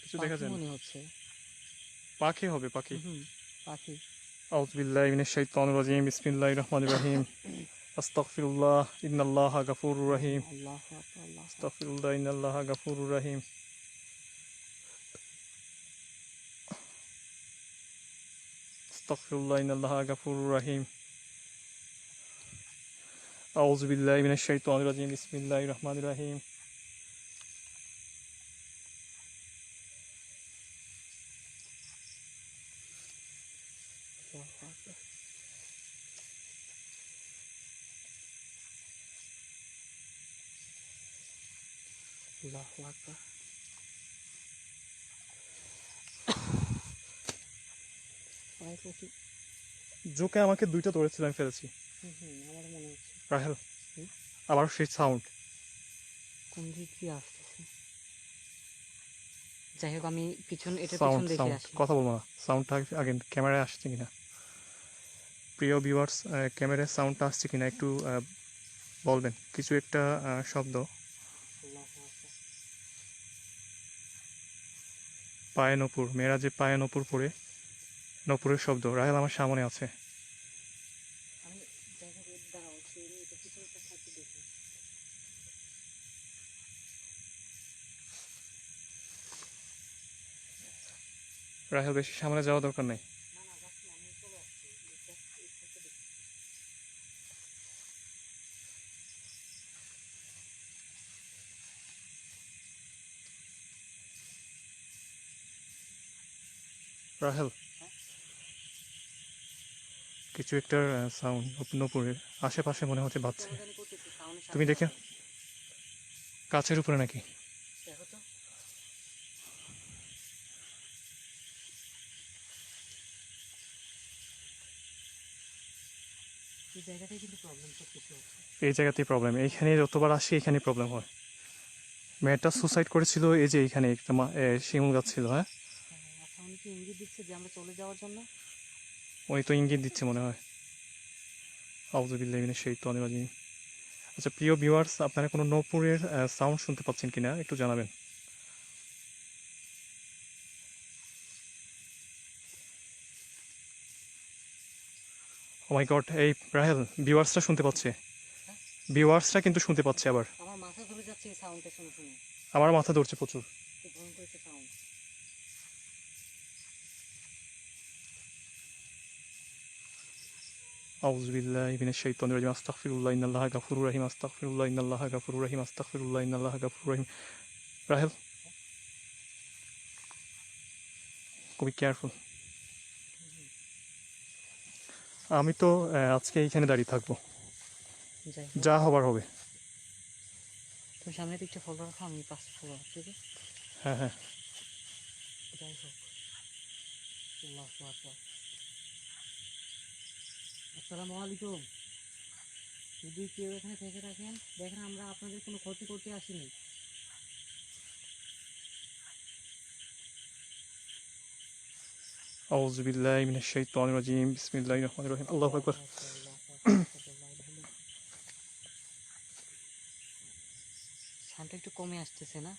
কিছু দেখা পাখি যায় না। মনে হচ্ছে। পাখি হবে, পাখি। হুম পাখি। আউযু বিল্লাহি মিনাশ শাইতানির রাজিম, বিসমিল্লাহির রহমানির রহিম। আস্তাগফিরুল্লাহ ইন্নাল্লাহা গাফুরুর রহিম। আল্লাহু আকবার। আল্লাহু আকবার। আস্তাগফিরুল্লাহ ইন্নাল্লাহা গাফুরুর রহিম। আস্তাগফিরুল্লাহ ইন্নাল্লাহা গাফুরুর রহিম। আউযু বিল্লাহি মিনাশ শাইতানির রাজিম, বিসমিল্লাহির রহমানির রহিম। আল্লাহু আকবার। আল্লাহু আকবার। পায়ে প্রচুর। জোকে আমাকে 2টা ধরেছিল, আমি ফেলেছি। আমার মনে হচ্ছে। রাহেল, হুম? আবার সেই সাউন্ড। কোন দিক দিয়ে আসতেছে? যাই হোক আমি পিছন, এটা পিছন সাউন্ড দেখে সাউন্ড আসি। কথা বলবো না, সাউন্ডটা আগে ক্যামেরায় আসছে কিনা। প্রিয় ভিউয়ার্স, ক্যামেরায় সাউন্ডটা আসছে কিনা একটু বলবেন। কিছু একটা শব্দ, আল্লাহু আকবার। পায়ে নপুর, মেয়েরা যে পায়ে নপুর পরে, নপুরের শব্দ। রাহেল আমার সামনে আছে। আমি রাহেল বেশি সামনে যাওয়া দরকার নেই। না না যাচ্ছি না, আমি চলে আসছি just একটু দেখি। রাহেল, হ্যাঁ কিছু একটা সাউন্ড নপুরের আশেপাশে মনে হচ্ছে বাজছে। কেন জানি করতেছি সাউন্ডের তুমি সাথে দেখে সাথে। কাছের উপরে নাকি? দেখো তো। এই জায়গাটাই কিন্তু প্রবলেম সব কিছু হচ্ছে। এই জায়গাতেই প্রবলেম, এইখানে যতবার আসি এখানে প্রবলেম হয়। মেয়েটা সুসাইড করেছিল এই যে এখানে একটা শিমুল গাছ ছিল, হ্যাঁ। হ্যাঁ, আচ্ছা উনি কি ইঙ্গিত দিচ্ছে যে আমরা চলে যাওয়ার জন্য? ওই তো ইঙ্গিত দিচ্ছে মনে হয়। আউযুবিল্লাহি মিনাশ শাইতানির রাজিম। আচ্ছা প্রিয় ভিউয়ার্স, আপনারা কোনো নূপুরের সাউন্ড শুনতে পাচ্ছেন কিনা একটু জানাবেন। ও মাই গড, এই রাহেল ভিউয়ার্সরা শুনতে পাচ্ছে। হ্যাঁ ভিউয়ার্সরা কিন্তু শুনতে পাচ্ছে আবার। আমার মাথা ধরে যাচ্ছে এই সাউন্ডটা শুনে শুনে। আমার মাথা ধরছে প্রচুর। খুব ভয়ঙ্কর একটা সাউন্ড। আউযুবিল্লাহি মিনাশ শাইতানির রাজিম। আস্তাগফিরুল্লাহ ইন্নাল্লাহা গাফুরুর রহিম। আস্তাগফিরুল্লাহ ইন্নাল্লাহা গাফুরুর রহিম। আস্তাগফিরুল্লাহ ইন্নাল্লাহা গাফুরুর রহিম। রাহেল, খুবই কেয়ারফুল। আমি তো আজকে এইখানে দাঁড়িয়ে থাকবো, যাই হোক, যা হবার হবে। তুমি সামনের দিকটা ফলো রাখো, আমি পাশে ফলো রাখছি। ওকে? হ্যাঁ হ্যাঁ। যাই হোক, আল্লাহু আকবার। আসসালামু আলাইকুম। যদি কেউ এখানে থেকে থাকেন, দেখেন আমরা আপনাদের কোনো ক্ষতি করতে আসিনি। আউযুবিল্লাহি মিনাশ শাইতানির রাজিম। বিসমিল্লাহির রহমানির রহিম। আল্লাহু আকবার। আল্লাহু আকবার, আল্লাহু আকবার, আশহাদু আল্লা ইলাহা ইল্লাল্লাহ। সাউন্ডটা একটু কমে আসতেছে না?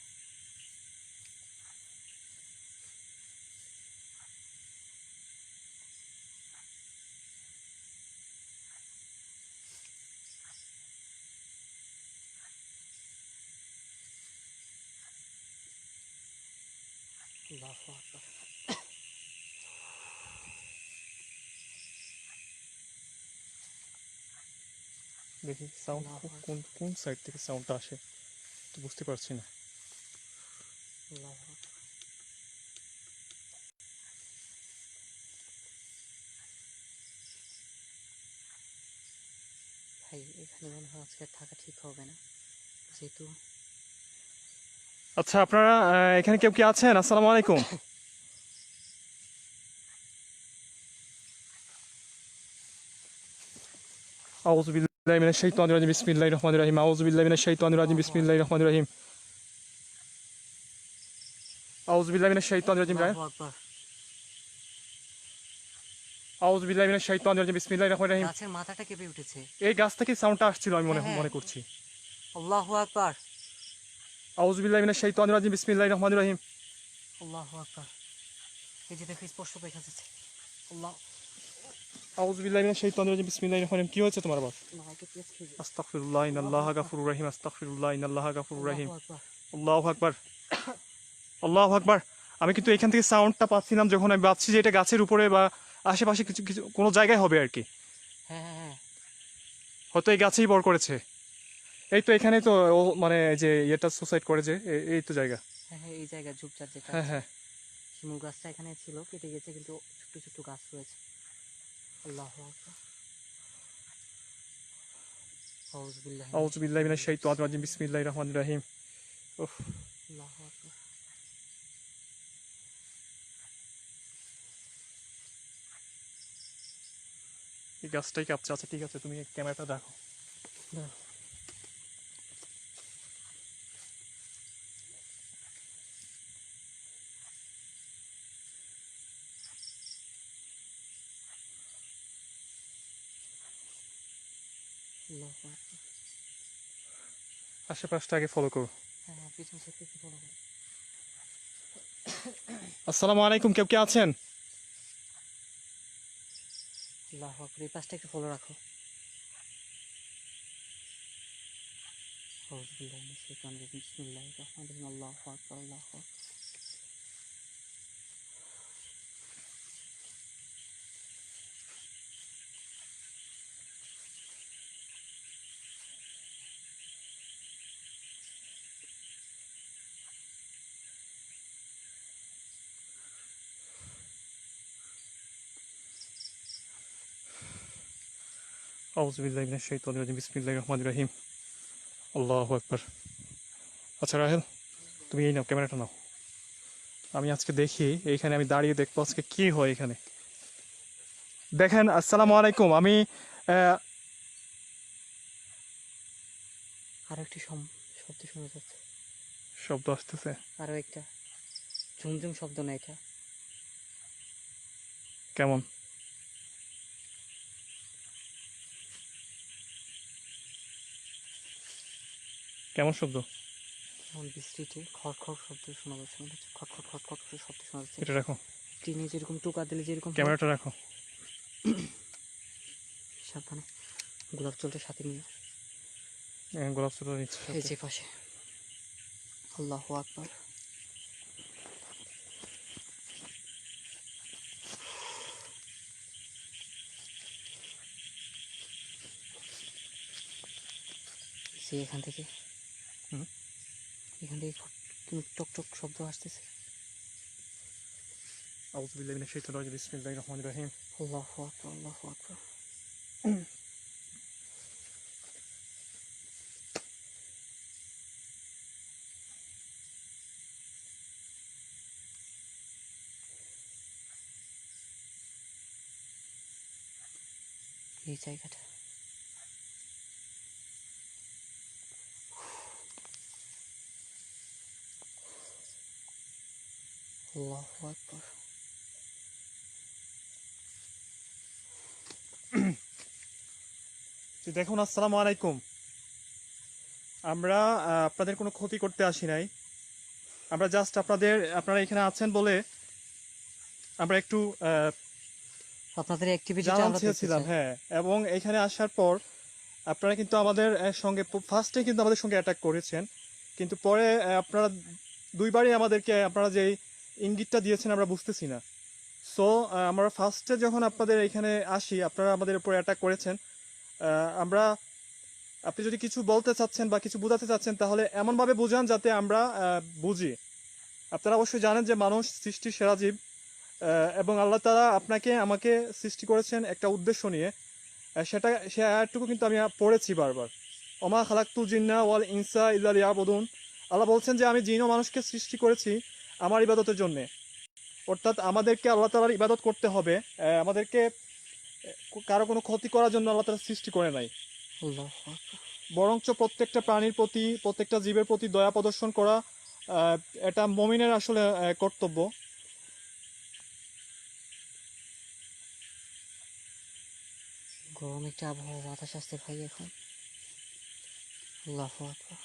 আল্লাহু আকবার। দেখি সাউন্ড আল্লাহু কোন আকবার, কোন সাইড থেকে সাউন্ডটা আসে তো বুঝতে পারছি না। আল্লাহু আকবার। ভাই এখানে মনে হয় আজকে আর থাকা ঠিক হবে না, যেহেতু আচ্ছা আপনারা এখানে কেউ কি আছেন? আসসালামু আলাইকুম। আউযুবিল্লাহি মিনাশ শাইতানির রাজিম। বিসমিল্লাহির রহমানির রহিম। আউযুবিল্লাহি মিনাশ শাইতানির রাজিম। আল্লাহু বিসমিল্লাহির আকবার, রহমানির রহিম। আউযুবিল্লাহি মিনাশ শাইতানির রাজিম। আল্লাহু আকবার। আউযুবিল্লাহি মিনাশ শাইতানির রাজিম। বিসমিল্লাহির রহমানির রহিম। গাছের মাথাটা কেঁপে উঠেছে। এই গাছ থেকে সাউন্ডটা আসছিল আমি মনে হ্যাঁ হ্যাঁ, মনে করছি। আল্লাহু আকবার, আউযুবিল্লাহি মিনাশ শাইতানির রাজিম। বিসমিল্লাহির রহমানির রহিম। আল্লাহু আকবার। এই যে দেখো স্পষ্ট দেখা যাচ্ছে। আল্লাহ, আউযুবিল্লাহি মিনাশ শাইতানির রাজিম। বিসমিল্লাহির রহমানির রহিম। কি হয়েছে তোমার আবার? মাইকে প্রেস খেয়ে আস্তাগফিরুল্লাহ আল্লাহু ইন্নাল্লাহা আকবার, গাফুরুর রহিম। আস্তাগফিরুল্লাহ ইন্নাল্লাহা গাফুরুর আল্লাহু রহিম। আকবার। আল্লাহু আকবার। আল্লাহু আকবার। আমি কিন্তু এখান থেকে সাউন্ডটা পাচ্ছিলাম যখন আমি ভাবছি যে এটা গাছের উপরে বা আশেপাশে কিছু কিছু কোনো জায়গায় হবে আর কি। হ্যাঁ হ্যাঁ হ্যাঁ হয়তো এই গাছেই বর করেছে। এই তো এখানে তো ও মানে যে ইয়েটা সুসাইড করে যে এই তো জায়গা। হ্যাঁ হ্যাঁ, এই জায়গা ঝোপঝাড় যেটা হ্যাঁ আছে। হ্যাঁ। শিমুল গাছটা এখানে ছিল, কেটে গেছে, কিন্তু ছোট্ট ছোট্ট গাছ রয়েছে। আল্লাহু আকবার। আউযু বিল্লাহি মিনাশ আউযুবিল্লাহি শাইতানির মিনাশ রাজিম। শাইতানির রাজিম। বিসমিল্লাহির রহমানির রহিম। উফ, আল্লাহু আকবার। এই গাছটাই কাঁপছে। আচ্ছা ঠিক আছে, তুমি ক্যামেরাটা রাখো। দাঁড়াও। আল্লাহু আকবার। আশেপাশটা আগে ফলো করো। হ্যাঁ হ্যাঁ, পিছন সাইড থেকে ফলো করো। আসসালামু আলাইকুম, কেউ কে আছেন? আল্লাহু আকবার। এই পাশটা একটু ফলো রাখো। আউযু বিল্লাহি মিনাশ শাইতানির রাজিম। বিসমিল্লাহির রহমানির রহিম। আল্লাহু আকবার, আল্লাহু আকবার। আউযুবিল্লাহি মিনাশ শাইতানির রাজিম বিসমিল্লাহির রহমানির রহিম আল্লাহু আকবার। আচ্ছা রাহেল, তুমি এই নাও, ক্যামেরাটা নাও। আমি আজকে দেখি এইখানে, আমি দাঁড়িয়ে দেখবো আজকে কি হয় এখানে। দেখেন, আসসালামু আলাইকুম। আমি আরো একটি শব্দ শোনা যাচ্ছে, শব্দ আসতেছে আরো একটা ঝুমঝুম শব্দ না এটা? কেমন? কেমন শব্দ? যেমন বৃষ্টিতে খড়খড় শব্দ শোনা যাচ্ছে, মনে হচ্ছে খটখট খটখট করে শব্দ শোনা যাচ্ছে। এটা রাখো, টিনে যেরকম টোকা দিলে যেরকম হয়। ক্যামেরাটা রাখো। সাবধানে, গোলাপ জলটা সাথে নিয়ে। গোলাপ ফুল নিচ্ছে এই সাথে। যে পাশে। আল্লাহু আকবার। সে এখান থেকে হুম। এখান থেকে টক টক শব্দ আসতেছে। আউযুবিল্লাহি মিনাশ শাইতানির রাজিম বিসমিল্লাহির রহমানির রহিম। আল্লাহু আকবার, আল্লাহু আকবার। এই জায়গাটা আল্লাহু আকবার। দেখুন, আসসালামু আলাইকুম। আমরা আপনাদের কোনো ক্ষতি করতে আসি নাই। আমরা জাস্ট আপনারা এখানে আছেন বলে আমরা একটু আপনাদের অ্যাক্টিভিটিটা জানান আমরা দেখতে চেয়েছিলাম। চাই। হ্যাঁ, এবং এখানে আসার পর আপনারা কিন্তু আমাদের সঙ্গে ফার্স্টে কিন্তু আমাদের সঙ্গে অ্যাটাক করেছেন, কিন্তু পরে আপনারা দুইবারই আমাদেরকে আপনারা যেই ইঙ্গিতটা দিয়েছেন আমরা বুঝতেছি না। সো আমরা ফার্স্টে যখন আপনাদের এখানে আসি আপনারা আমাদের উপর অ্যাটাক করেছেন। আমরা, আপনি যদি কিছু বলতে চাচ্ছেন বা কিছু বোঝাতে চাচ্ছেন তাহলে এমনভাবে বোঝান যাতে আমরা বুঝি। আপনারা অবশ্যই জানেন যে মানুষ সৃষ্টির সেরা জীব, এবং আল্লাহ তাআলা আপনাকে আমাকে সৃষ্টি করেছেন একটা উদ্দেশ্য নিয়ে। সে আয়াতটুকু কিন্তু আমি পড়েছি বারবার। ওমা খালাকতুল জিন্না ওয়াল ইনসা ইল্লা লিয়াবুদুন। আল্লাহ বলছেন যে আমি জিন ও মানুষকে সৃষ্টি করেছি আমার ইবাদতের জন্য। অর্থাৎ আমাদেরকে আল্লাহ তাআলার ইবাদত করতে হবে, আমাদেরকে কারো কোনো ক্ষতি করার জন্য আল্লাহ তাআলা সৃষ্টি করে নাই। আল্লাহু আকবার। বরঞ্চ প্রত্যেকটা প্রাণীর প্রতি, প্রত্যেকটা জীবের প্রতি দয়া প্রদর্শন করা এটা মুমিনের আসলে কর্তব্য। গরম একটা আবহাওয়া, বাতাস আসতে ভাই এখন। আল্লাহু আকবার।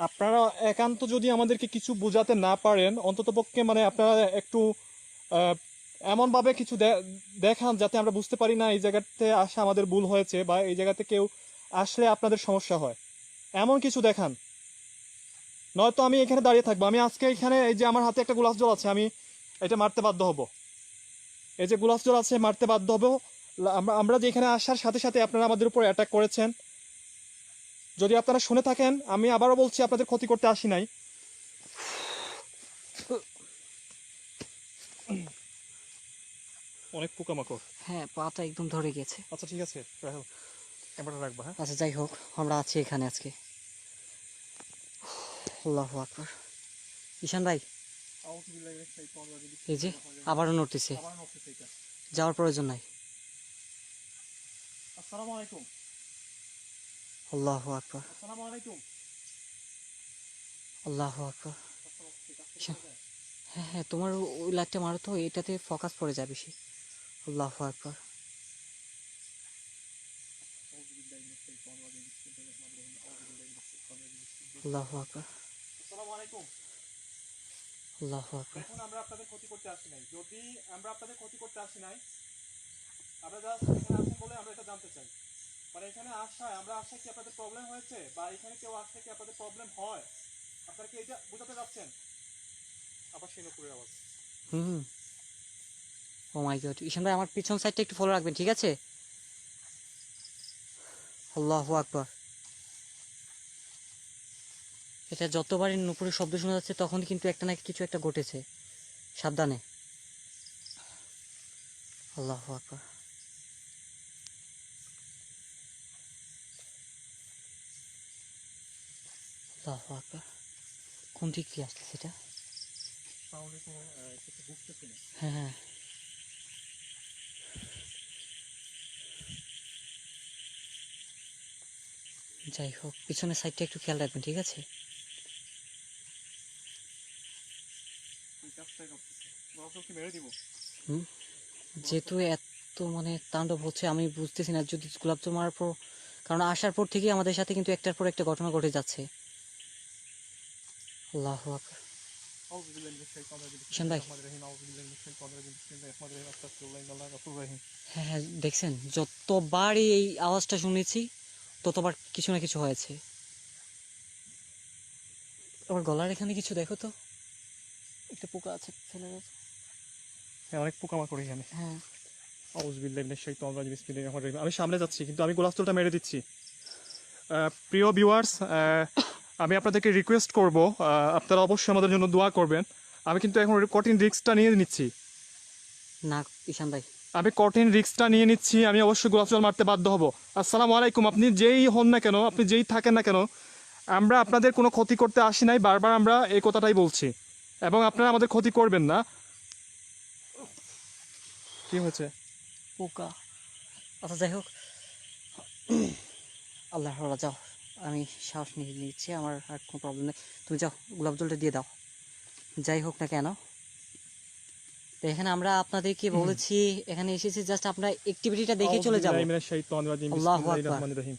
আপনারা একান্ত যদি আমাদেরকে কিছু বোঝাতে না পারেন, অন্ততপক্ষে মানে আপনারা একটু আহ, এমনভাবে কিছু দেখান যাতে আমরা বুঝতে পারি না এই জায়গাতে আসা আমাদের ভুল হয়েছে, বা এই জায়গাতে কেউ আসলে আপনাদের সমস্যা হয়, এমন কিছু দেখান। নয়তো আমি এখানে দাঁড়িয়ে থাকবো। আমি আজকে এখানে, এই যে আমার হাতে একটা গোলাপ জল আছে, আমি এটা মারতে বাধ্য হব। এই যে গোলাপ জল আছে, মারতে বাধ্য হব। আমরা যে এখানে আসার সাথে সাথে আপনারা আমাদের উপর অ্যাটাক করেছেন। যদি আপনারা শুনে থাকেন, আমি আবারও বলছি আপনাদের ক্ষতি করতে আসি নাই। অনেক পোকামাকড়। হ্যাঁ, পাটা একদম ধরে গেছে। আচ্ছা ঠিক আছে রাহেল, ক্যামেরাটা রাখবা। হ্যাঁ, আচ্ছা যাই হোক, আমরা আছি এখানে আজকে। আল্লাহু আকবার। ঈশান ভাই, এই যে আবারও নড়তেছে, যাওয়ার প্রয়োজন নাই। আসসালামু আলাইকুম। আল্লাহু আকবার, আসসালামু আলাইকুম। আল্লাহু আকবার। ঈশান, হ্যাঁ হ্যাঁ, তোমার ওই লাইটটা মারো তো, এটাতে ফোকাস পড়ে যায় বেশি। আল্লাহু আকবার। আল্লাহু আকবার, আসসালামু আলাইকুম। আল্লাহু আকবার। দেখুন, আমরা আপনাদের ক্ষতি করতে আসি নাই। যদি আমরা আপনাদের ক্ষতি করতে আসি নাই, আমরা জাস্ট এখানে আছেন বলে আমরা এটা জানতে চাই। মানে এখানে আসায়, আমরা আসায় কি আপনাদের প্রবলেম হয়েছে, বা এখানে কেউ আসলে কি আপনাদের প্রবলেম হয়, আপনারা কি এটা বোঝাতে যাচ্ছেন? আবার সেই নকুরের আওয়াজ। হুম। ও মাই গড, ঈশান ভাই আমার পিছন সাইডটা একটু ফলো রাখবেন, ঠিক আছে? আল্লাহু আকবার। এটা যতবারই নুপুরের শব্দ শোনা যাচ্ছে তখনই কিন্তু একটা না কিছু একটা ঘটেছে, সাবধানে। আল্লাহু আকবার। আল্লাহু আকবার। কোন দিক দিয়ে আসছে সেটা? সাউন্ডে কোনো কিছু বুঝতেছি না। হ্যাঁ হ্যাঁ। যাই হোক, পিছনের সাইডটা একটু খেয়াল রাখবেন, ঠিক আছে? ওই কাজটাই করতেছে। গোলাপ কি মেরে দিব? হুম, যেহেতু এত মানে তাণ্ডব হচ্ছে, আমি বুঝতেছি না যদি গোলাপ জল মারার পর, কারণ আসার পর থেকেই আমাদের সাথে কিন্তু একটার পর একটা ঘটনা ঘটে যাচ্ছে। আল্লাহু আকবার। আউযু বিল্লাহি মিনাশ শাইতানির রাজিম। ঈশান ভাই, বিসমিল্লাহির রহমানির রহিম। আউযু বিল্লাহি মিনাশ শাইতানির রাজিম। বিসমিল্লাহির রহমানির রহিম। আস্তাগফিরুল্লাহ ইন্নাল্লাহা গফুরুর রহিম। হ্যাঁ হ্যাঁ, দেখছেন যতবারই এই আওয়াজটা শুনেছি ততবার কিছু না কিছু হয়েছে। আবার গলার এখানে কিছু দেখো তো, একটা পোকা আছে, ফেলে দাও তো। হ্যাঁ, অনেক পোকামাকড় এখানে। হ্যাঁ, আউযু বিল্লাহি মিনাশ শাইতানির রাজিম। বিসমিল্লাহির রহমানির রহিম। আমি সামনে যাচ্ছি কিন্তু আমি গোলাপ জলটা মেরে দিচ্ছি। প্রিয় ভিউয়ার্স, আমি আপনাদেরকে রিকোয়েস্ট করব, আপনারা অবশ্যই আমাদের জন্য দোয়া করবেন। আমি কিন্তু এখন কঠিন রিস্কটা নিয়ে নিচ্ছি। না ঈশান ভাই, আমি কঠিন রিস্কটা নিয়ে নিচ্ছি। আমি অবশ্যই গোলাপ জল মারতে বাধ্য হব। আসসালামু আলাইকুম। আপনি যেই হন না কেন, আপনি যেই থাকেন না কেন, আমরা আপনাদের কোনো ক্ষতি করতে আসি নাই। বারবার আমরা এই কথাটাই বলছি, এবং আপনারা আমাদের ক্ষতি করবেন না। কি হয়েছে? পোকা। আচ্ছা যাই হোক, আল্লাহ রাজা, যাও, আমি সাহস নিয়ে নিচ্ছি, আমার আর কোনো প্রবলেম নেই। তুমি যাও, গোলাপ জলটা দিয়ে দাও। যাই হোক না কেন, তো এখানে আমরা আপনাদেরকে বলেছি, এখানে এসেছি জাস্ট আপনারা অ্যাক্টিভিটিটা দেখে চলে যাব। আউযু বিল্লাহি মিনাশ শাইতানির রাজিম। আল্লাহু বিসমিল্লাহির আকবার, রহমানির রহিম।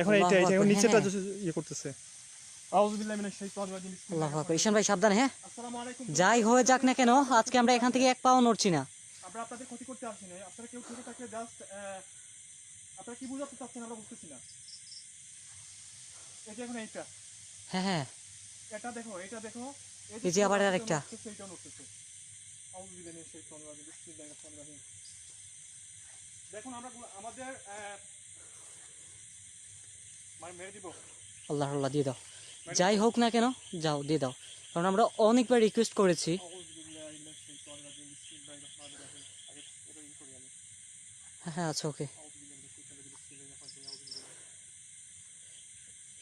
এখন আল্লাহু এইটা আকবার। এখন হ্যাঁ নিচেটা হ্যাঁ, ইয়ে করতেছে। আউযু বিল্লাহি মিনাশ শাইতানির রাজিম। বিসমিল্লাহির আল্লাহু আকবার। রহমানির ঈশান রহিম। ভাই সাবধানে, হ্যাঁ। আসসালামু আলাইকুম। যাই হয়ে যাক না কেন, আজকে আমরা এখান থেকে এক পাও নড়ছি না। আমরা আপনাদের ক্ষতি করতে আসি নাই। আপনারা কেউ থেকে থাকলে জাস্ট আপনারা কি বুঝাতে চাচ্ছেন আমরা বুঝতেছি না। এই যে এখন এইটা, হ্যাঁ হ্যাঁ, এটা দেখো, এটা দেখো। এই যে আবার গোলাপ জল আরেকটা। নড়তেছে, এইটাও নড়তেছে। আউযু বিল্লাহি মিনাশ শাইতানির রাজিম। বিসমিল্লাহির রহমানির রহিম। দেখুন আমরা আমাদের মানে মেরে দিব। আল্লাহ আল্লাহ, দিয়ে দাও। যাই হোক না কেন, যাও দিয়ে দাও, কারণ আমরা অনেকবার রিকোয়েস্ট করেছি। আউযু বিল্লাহি মিনাশ শাইতানির রাজিম। বিসমিল্লাহির রহমানির রহিম। আগে এটা ই করি আমি। হ্যাঁ হ্যাঁ, আচ্ছা ওকে। আউযু বিল্লাহি মিনাশ শাইতানির রাজিম। বিসমিল্লাহির রহমানির রহিম। আউযু বিল্লাহি।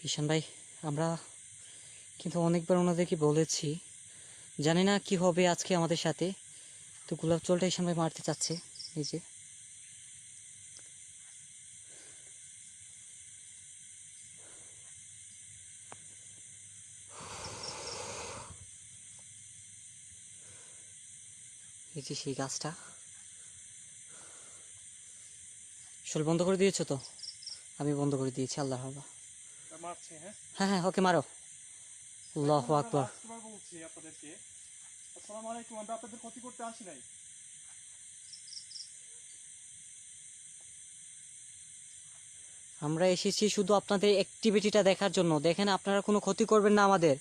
ঈশান ভাই, আমরা কিন্তু অনেকবার ওনাদেরকে বলেছি, জানি না কি হবে আজকে আমাদের সাথে। তো গোলাপ জলটা ঈশান ভাই মারতে চাচ্ছে নিজে। এই যে সেই গাছটা, শোল বন্ধ করে দিয়েছো তো? আমি বন্ধ করে দিয়েছি। আল্লাহ আল্লাহ। মারছে, হ্যাঁ। হ্যাঁ হ্যাঁ, ওকে মারো। আল্লাহু আমরা আকবার। লাস্টবার বলছি আপনাদেরকে, আসসালামু আলাইকুম, আমরা আপনাদের ক্ষতি করতে আসি নাই। আমরা এসেছি শুধু আপনাদের অ্যাক্টিভিটিটা দেখার জন্য। দেখেন, আপনারা কোনো ক্ষতি করবেন না আমাদের।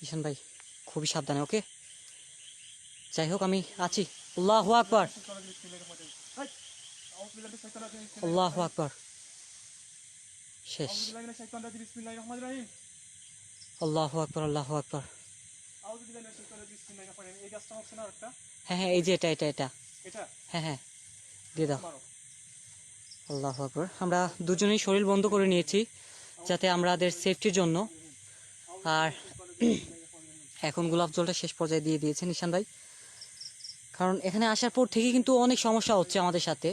ঈশান ভাই খুবই সাবধানে, ওকে? যাই হোক, আমি আছি। আল্লাহু আকবার, আল্লাহু আকবার। শেষ। আউযু বিল্লাহি মিনাশ শাইতানির রাজিম। বিসমিল্লাহির রহমানির রহিম। আল্লাহু আকবার, আল্লাহু আকবার। আউযু বিল্লাহি মিনাশ শাইতানির রাজিম। বিসমিল্লাহির রহমানির রহিম। এই গাছটা হচ্ছে না একটা? হ্যাঁ হ্যাঁ, এই যে এটা এটা এটা। এটা হ্যাঁ হ্যাঁ, দিয়ে দাও। মারো। আল্লাহু আকবার। আমরা দুজনেই শরীর বন্ধ করে নিয়েছি যাতে আমাদের সেফটির জন্য। আর এখন গোলাপ জলটা শেষ পর্যায়ে দিয়ে দিয়েছেন ঈশান ভাই, কারণ এখানে আসার পর থেকে কিন্তু অনেক সমস্যা হচ্ছে আমাদের সাথে।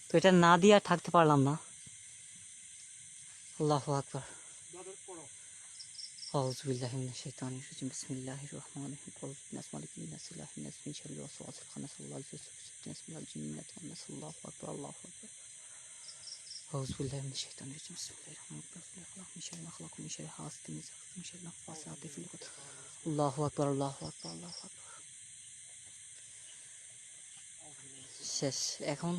তো এটা না দিয়ে আর থাকতে পারলাম না। আল্লাহু আকবার। আউযু বিল্লাহি মিনাশ শাইতানির রাজিম। বিসমিল্লাহির রহমানির রহিম। কুল নাস মালিকুন নাস ইলাহুন নাস মিন শাররিল ওয়াসওয়াসিল খান্নাস আল্লাহু নাস মিনাল জিন্নাতি ওয়ান নাস। আল্লাহু আকবার, আল্লাহু আকবার। আউযু বিল্লাহি মিনাশ শাইতানির রাজিম। বিসমিল্লাহির রহমানির রহিম। মিন শাররি মা খালাক, মিন শাররি হাসিদিন ইযা হাসাদ, মিন শাররি নাফাসাতি ফিল উকদ। আল্লাহু আকবার, আল্লাহু আকবার, আল্লাহু আকবার। শেষ। এখন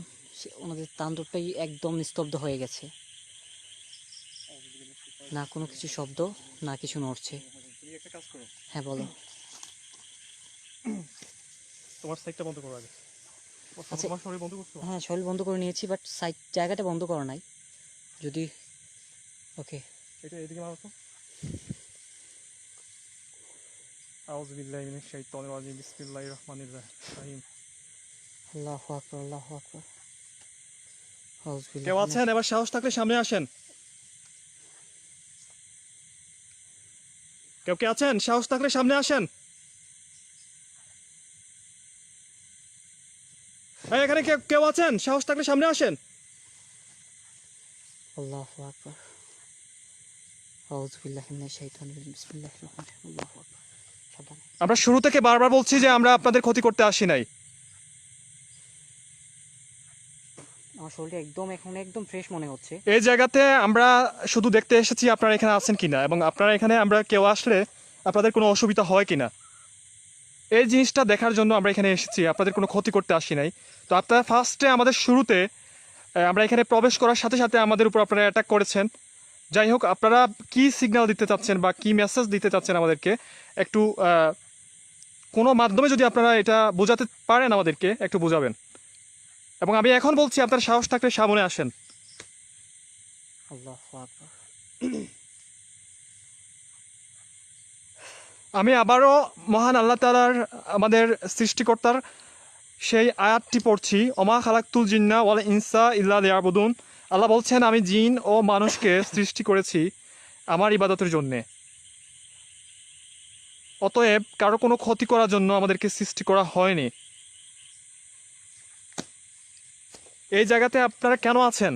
ওনাদের তাণ্ডবটাই একদম নিস্তব্ধ হয়ে গেছে। না কোনো কিছু শব্দ, না কিছু নড়ছে। তুমি একটা কাজ করো, হ্যাঁ বলো। তোমার সাইডটা বন্ধ করো আগে। আচ্ছা, তোমার শরীর বন্ধ করছো? হ্যাঁ শরীর বন্ধ করে নিয়েছি, বাট সাইড জায়গাটা বন্ধ করা নাই। যদি ওকে, এটা এদিকে মারো তো। আউযু বিল্লাহি মিনাশ শাইতানির রাজিম। বিসমিল্লাহির রহমানির রহিম। আল্লাহু আকবার, আল্লাহু আকবার। আউযুবিল্লাহি কেউ মিনাশ। আছেন? এবার সাহস থাকলে সামনে আসেন। কেউ কে আছেন? সাহস থাকলে সামনে আসেন। এই এখানে কেউ আছেন? সাহস থাকলে সামনে আসেন। আল্লাহু আকবার। আউযুবিল্লাহি মিনাশ শাইতানির রাজিম। বিসমিল্লাহির রহমানির রহিম। আল্লাহু আকবার। সাবধানে। আমরা শুরু থেকে বারবার বলছি যে আমরা আপনাদের ক্ষতি করতে আসি নাই। আমার শরীরটা একদম এখন একদম ফ্রেশ মনে হচ্ছে। এই জায়গাতে আমরা শুধু দেখতে এসেছি আপনারা এখানে আছেন কিনা, এবং আপনারা এখানে আমরা কেউ আসলে আপনাদের কোনো অসুবিধা হয় কিনা, এই জিনিসটা দেখার জন্য আমরা এখানে এসেছি। আপনাদের কোনো ক্ষতি করতে আসি নাই। তো আপনারা ফার্স্টে আমাদের শুরুতে আমরা এখানে প্রবেশ করার সাথে সাথে আমাদের উপর আপনারা অ্যাটাক করেছেন। যাই হোক, আপনারা কি সিগন্যাল দিতে চাচ্ছেন বা কি মেসেজ দিতে চাচ্ছেন আমাদেরকে একটু কোনো মাধ্যমে যদি আপনারা এটা বোঝাতে পারেন আমাদেরকে একটু বোঝাবেন। এবং আমি এখন বলছি আপনার সাহস থাকলে সামনে আসেন। আল্লাহু আকবার। আমি আবারও মহান আল্লাহ তাআলার, আমাদের সৃষ্টিকর্তার সেই আয়াতটি পড়ছি, অমা খালাকতুল জিন্না ওয়াল ইনসা ইল্লা লিয়াবুদুন। আল্লাহ বলছেন, আমি জিন ও মানুষকে সৃষ্টি করেছি আমার ইবাদতের জন্যে। অতএব কারো কোনো ক্ষতি করার জন্য আমাদেরকে সৃষ্টি করা হয়নি। এই জায়গাতে আপনারা কেন আছেন?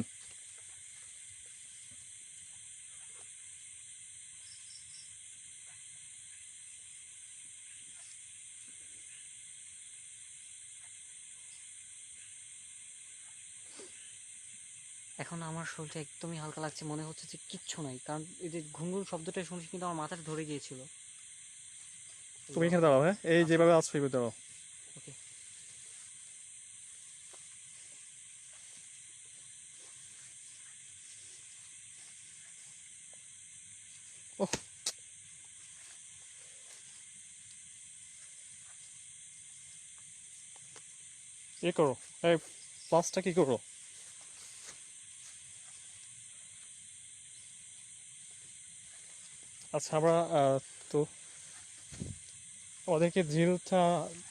এখন আমার শরীরটা একদমই হালকা লাগছে, মনে হচ্ছে যে কিচ্ছু নাই। কারণ এই যে ঘুঙুর শব্দটা শুনছি কিন্তু আমার মাথাটা ধরে গিয়েছিল। তুমি এখানে দাঁড়াও, হ্যাঁ, এই যেভাবে আছো এইভাবে দাঁড়াও। ওকে। ওহ, এ করো, এই প্লাসটা কি করো? আচ্ছা, আমরা তো ওদেরকে ঝিলটা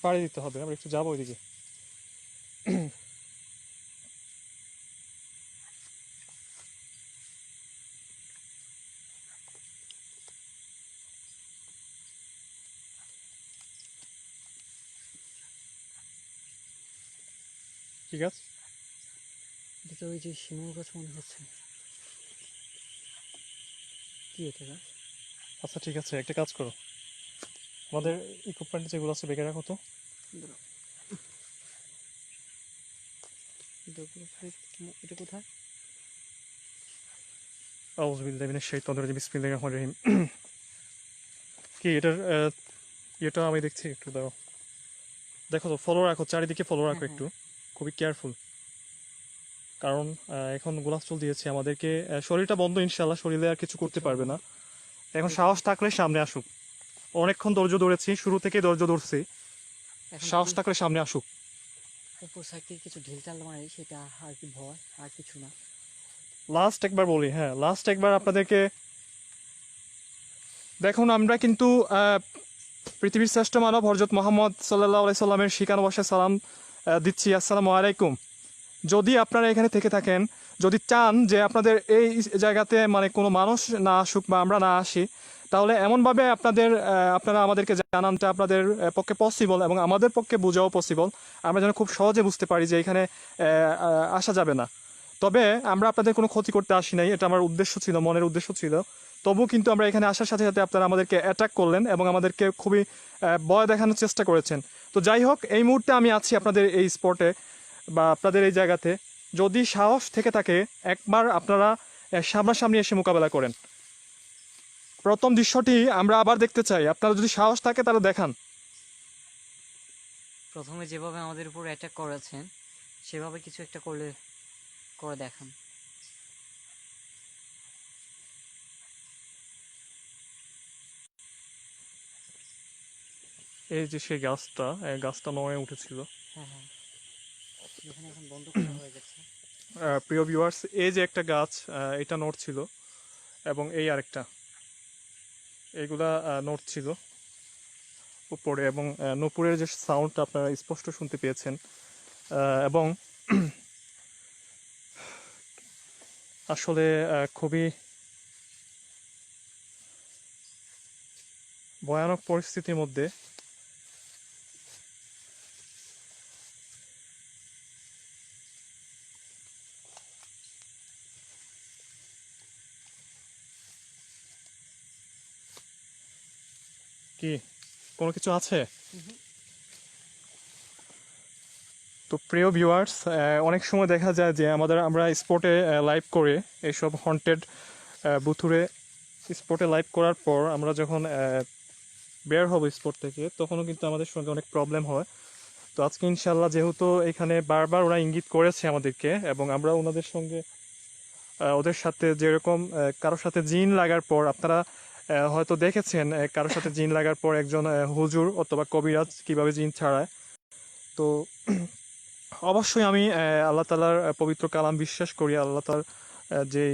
পাড়ি দিতে হবে, আমরা একটু যাবো ওইদিকে। ঠিক আছে, এটা তো ওই যে শিমুল গাছ মনে হচ্ছে। কি এটা গাছ? আচ্ছা ঠিক আছে, একটা কাজ করো, আমাদের ইকুইপমেন্ট যেগুলো আছে বেগে রাখো তো। দাঁড়াও। এটা কোথায়? আউযুবিল্লাহি মিনাশ শাইতানির রাজিম, বিসমিল্লাহির রহমানির রহিম। কি এটার এটা আমি দেখছি, একটু দাও, দেখো তো, ফলো রাখো, চারিদিকে ফলো রাখো হ্যাঁ, একটু, খুবই কেয়ারফুল। কারণ এখন গোলাস্থল দিয়েছে আমাদেরকে, শরীরটা বন্ধ, ইনশাল্লাহ শরীরে আর কিছু করতে কিছু পারবে হবে না। না। এখন দেখি। সাহস থাকলে সামনে আসুক। অনেকক্ষণ ধৈর্য ধরেছি, শুরু থেকে ধৈর্য ধরছি, এখন সাহস যদি থাকলে সামনে আসুক। উপর সাইড থেকে কিছু ঢিলটাল মারে সেটা আর কি ভয়, আর কিছু না। লাস্ট একবার বলি, হ্যাঁ, লাস্ট একবার আপনাদেরকে, দেখুন আমরা কিন্তু পৃথিবীর শ্রেষ্ঠ মানব হযরত মুহাম্মদ সাল্লাল্লাহু আলাইহি সাল্লামের শিকানো বসায় সালাম দিচ্ছি, আসসালামু আলাইকুম। যদি আপনারা এখানে থেকে থাকেন, যদি চান যে আপনাদের এই জায়গাতে মানে কোনো মানুষ না আসুক বা আমরা না আসি, তাহলে এমনভাবে আপনারা আমাদেরকে জানানটা আপনাদের পক্ষে পসিবল, এবং আমাদের পক্ষে বোঝাও পসিবল, আমরা যেন খুব সহজে বুঝতে পারি যে এখানে আসা যাবে না। তবে আমরা আপনাদের কোনো ক্ষতি করতে আসি নাই, এটা আমার উদ্দেশ্য ছিল, মনের উদ্দেশ্য ছিল। তবু কিন্তু আমরা এখানে আসার সাথে সাথে আপনারা আমাদেরকে অ্যাটাক করলেন এবং আমাদেরকে খুবই ভয় দেখানোর চেষ্টা করেছেন। তো যাই হোক, এই মুহূর্তে আমি আছি আপনাদের এই স্পটে বা আপনাদের এই জায়গাতে। যদি সাহস থেকে থাকে, একবার আপনারা সামনাসামনি এসে মোকাবেলা করেন। প্রথম দৃশ্যটি আমরা আবার দেখতে চাই, আপনারা যদি সাহস থাকে তাহলে দেখান। প্রথমে যেভাবে আমাদের উপর অ্যাটাক করেছেন সেভাবে কিছু একটা করে দেখান। এই যে সেই গাছটা, এই গাছটা নড়ে উঠেছিল। হ্যাঁ, হ্যাঁ। যেখানে এখন বন্ধ করা হয়ে গেছে। প্রিয় ভিউয়ার্স, এই যে একটা গাছ, এটা নড়ছিল, এবং এই আরেকটা, এইগুলা নড়ছিল উপরে, এবং নূপুরের যে সাউন্ডটা আপনারা স্পষ্ট শুনতে পেয়েছেন। এবং আসলে খুবই ভয়ানক পরিস্থিতির মধ্যে কি কোনো কিছু আছে? তো প্রিয় ভিউয়ার্স, অনেক সময় দেখা যায় যে আমরা স্পটে লাইভ করে এইসব হন্টেড বুথুরে স্পটে লাইভ করার পর আমরা যখন বের হব স্পট থেকে তখনও কিন্তু আমাদের সঙ্গে অনেক প্রবলেম হয়। তো আজকে ইনশাল্লাহ যেহেতু এখানে বারবার ওরা ইঙ্গিত করেছে আমাদেরকে এবং আমরা ওনাদের সঙ্গে ওদের সাথে যেরকম কারোর সাথে জিন লাগার পর আপনারা হয়তো দেখেছেন কারোর সাথে জিন লাগার পর একজন হুজুর অথবা কবিরাজ কিভাবে জিন ছাড়ায়। তো অবশ্যই আমি আল্লাহ তালার পবিত্র কালাম বিশ্বাস করি, আল্লাহ তার যে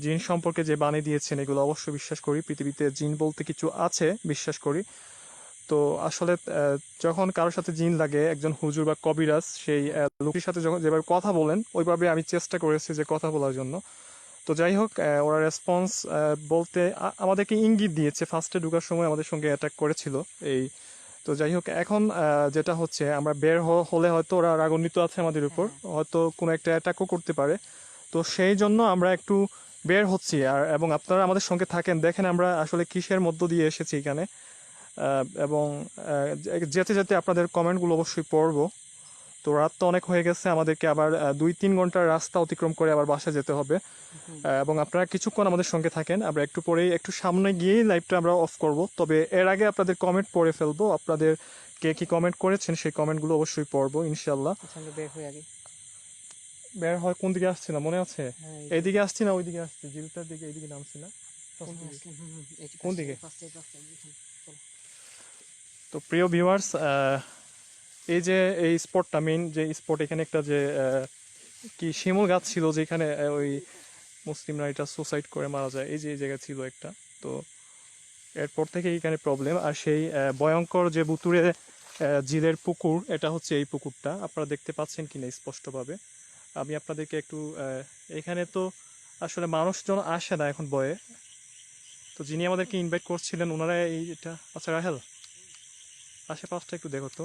জিন সম্পর্কে যে বাণী দিয়েছেন এগুলো অবশ্যই বিশ্বাস করি। পৃথিবীতে জিন বলতে কিছু আছে বিশ্বাস করি। তো আসলে যখন কারোর সাথে জিন লাগে একজন হুজুর বা কবিরাজ সেই লোকের সাথে যখন যেভাবে কথা বলেন ওইভাবে আমি চেষ্টা করেছি যে কথা বলার জন্য। তো যাই হোক, ওরা রেসপন্স বলতে আমাদেরকে ইঙ্গিত দিয়েছে, ফার্স্টে ঢোকার সময় আমাদের সঙ্গে অ্যাটাক করেছিল এই। তো যাই হোক, এখন যেটা হচ্ছে আমরা বের হলে হয়তো ওরা রাগান্বিত আছে আমাদের উপর, হয়তো কোনো একটা অ্যাটাকও করতে পারে। তো সেই জন্য আমরা একটু বের হচ্ছি এবং আপনারা আমাদের সঙ্গে থাকেন, দেখেন আমরা আসলে কিসের মধ্য দিয়ে এসেছি এখানে। এবং যেতে যেতে আপনাদের কমেন্টগুলো অবশ্যই পড়বো। তো রাত তো অনেক হয়ে গেছে, আমাদেরকে আবার 2-3 ঘন্টার রাস্তা অতিক্রম করে আবার বাসায় যেতে হবে। এবং আপনারা কিছুক্ষণ আমাদের সঙ্গে থাকেন, আমরা একটু পরেই একটু সামনে গিয়েই লাইভটা আমরা অফ করব। তবে এর আগে আপনাদের কমেন্ট পড়ে ফেলবো, আপনাদের কে কি কমেন্ট করেছেন সেই কমেন্টগুলো অবশ্যই পড়বো ইনশাল্লাহ। আমরা বের হয়ে আগে বের হয় কোন দিকে আসছি না মনে আছে? এইদিকে আসছি না ওইদিকে আসছি, জিলটার দিকে এইদিকে নামছি না? কোন দিকে? তো প্রিয় ভিউয়ার্স, এই যে এই স্পটটা মেইন যে স্পট, এখানে একটা যে কি শিমুল গাছ ছিল যেখানে ওই মুসলিমরা এটা সুসাইড করে মারা যায়, এই যে এই জায়গা ছিল একটা। তো এরপর থেকে এখানে প্রবলেম। আর সেই ভয়ঙ্কর যে বুতুরে জিলের পুকুর, এটা হচ্ছে এই পুকুরটা, আপনারা দেখতে পাচ্ছেন কিনা স্পষ্টভাবে। আমি আপনাদেরকে একটু এখানে তো আসলে মানুষজন আসে না এখন বয়ে। তো যিনি আমাদেরকে ইনভাইট করছিলেন ওনারা এই এটা, আচ্ছা রাহেল আশেপাশটা একটু দেখো তো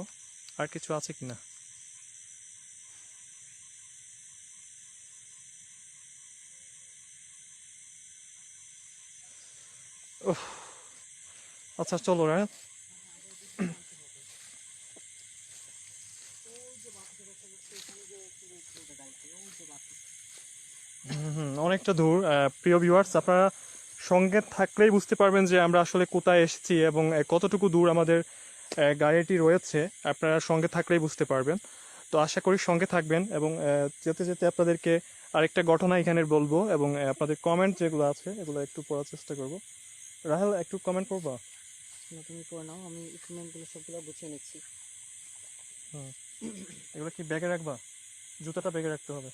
আর কিছু আছে কিনা। ওহ, আচ্ছা চলো রাহেল। অনেকটা দূর। প্রিয় ভিউয়ার্স, আপনারা সঙ্গে থাকলেই বুঝতে পারবেন যে আমরা আসলে কোথায় এসেছি এবং কতটুকু দূর আমাদের গাড়িটি রয়েছে। আপনারা সঙ্গে থাকলেই বুঝতে পারবেন। তো আশা করি সঙ্গে থাকবেন এবং যেতে যেতে আপনাদেরকে আরেকটা ঘটনা এখানে বলবো এবং আপনাদের কমেন্ট যেগুলো আছে এগুলো একটু পড়ার চেষ্টা করব। রাহেল একটু কমেন্ট করবা? তুমি করে নাও, আমি ইকুইপমেন্টগুলো সবগুলো গুছিয়ে নিচ্ছি। এগুলো কি ব্যাগে রাখবা? জুতাটা ব্যাগে রাখতে হবে।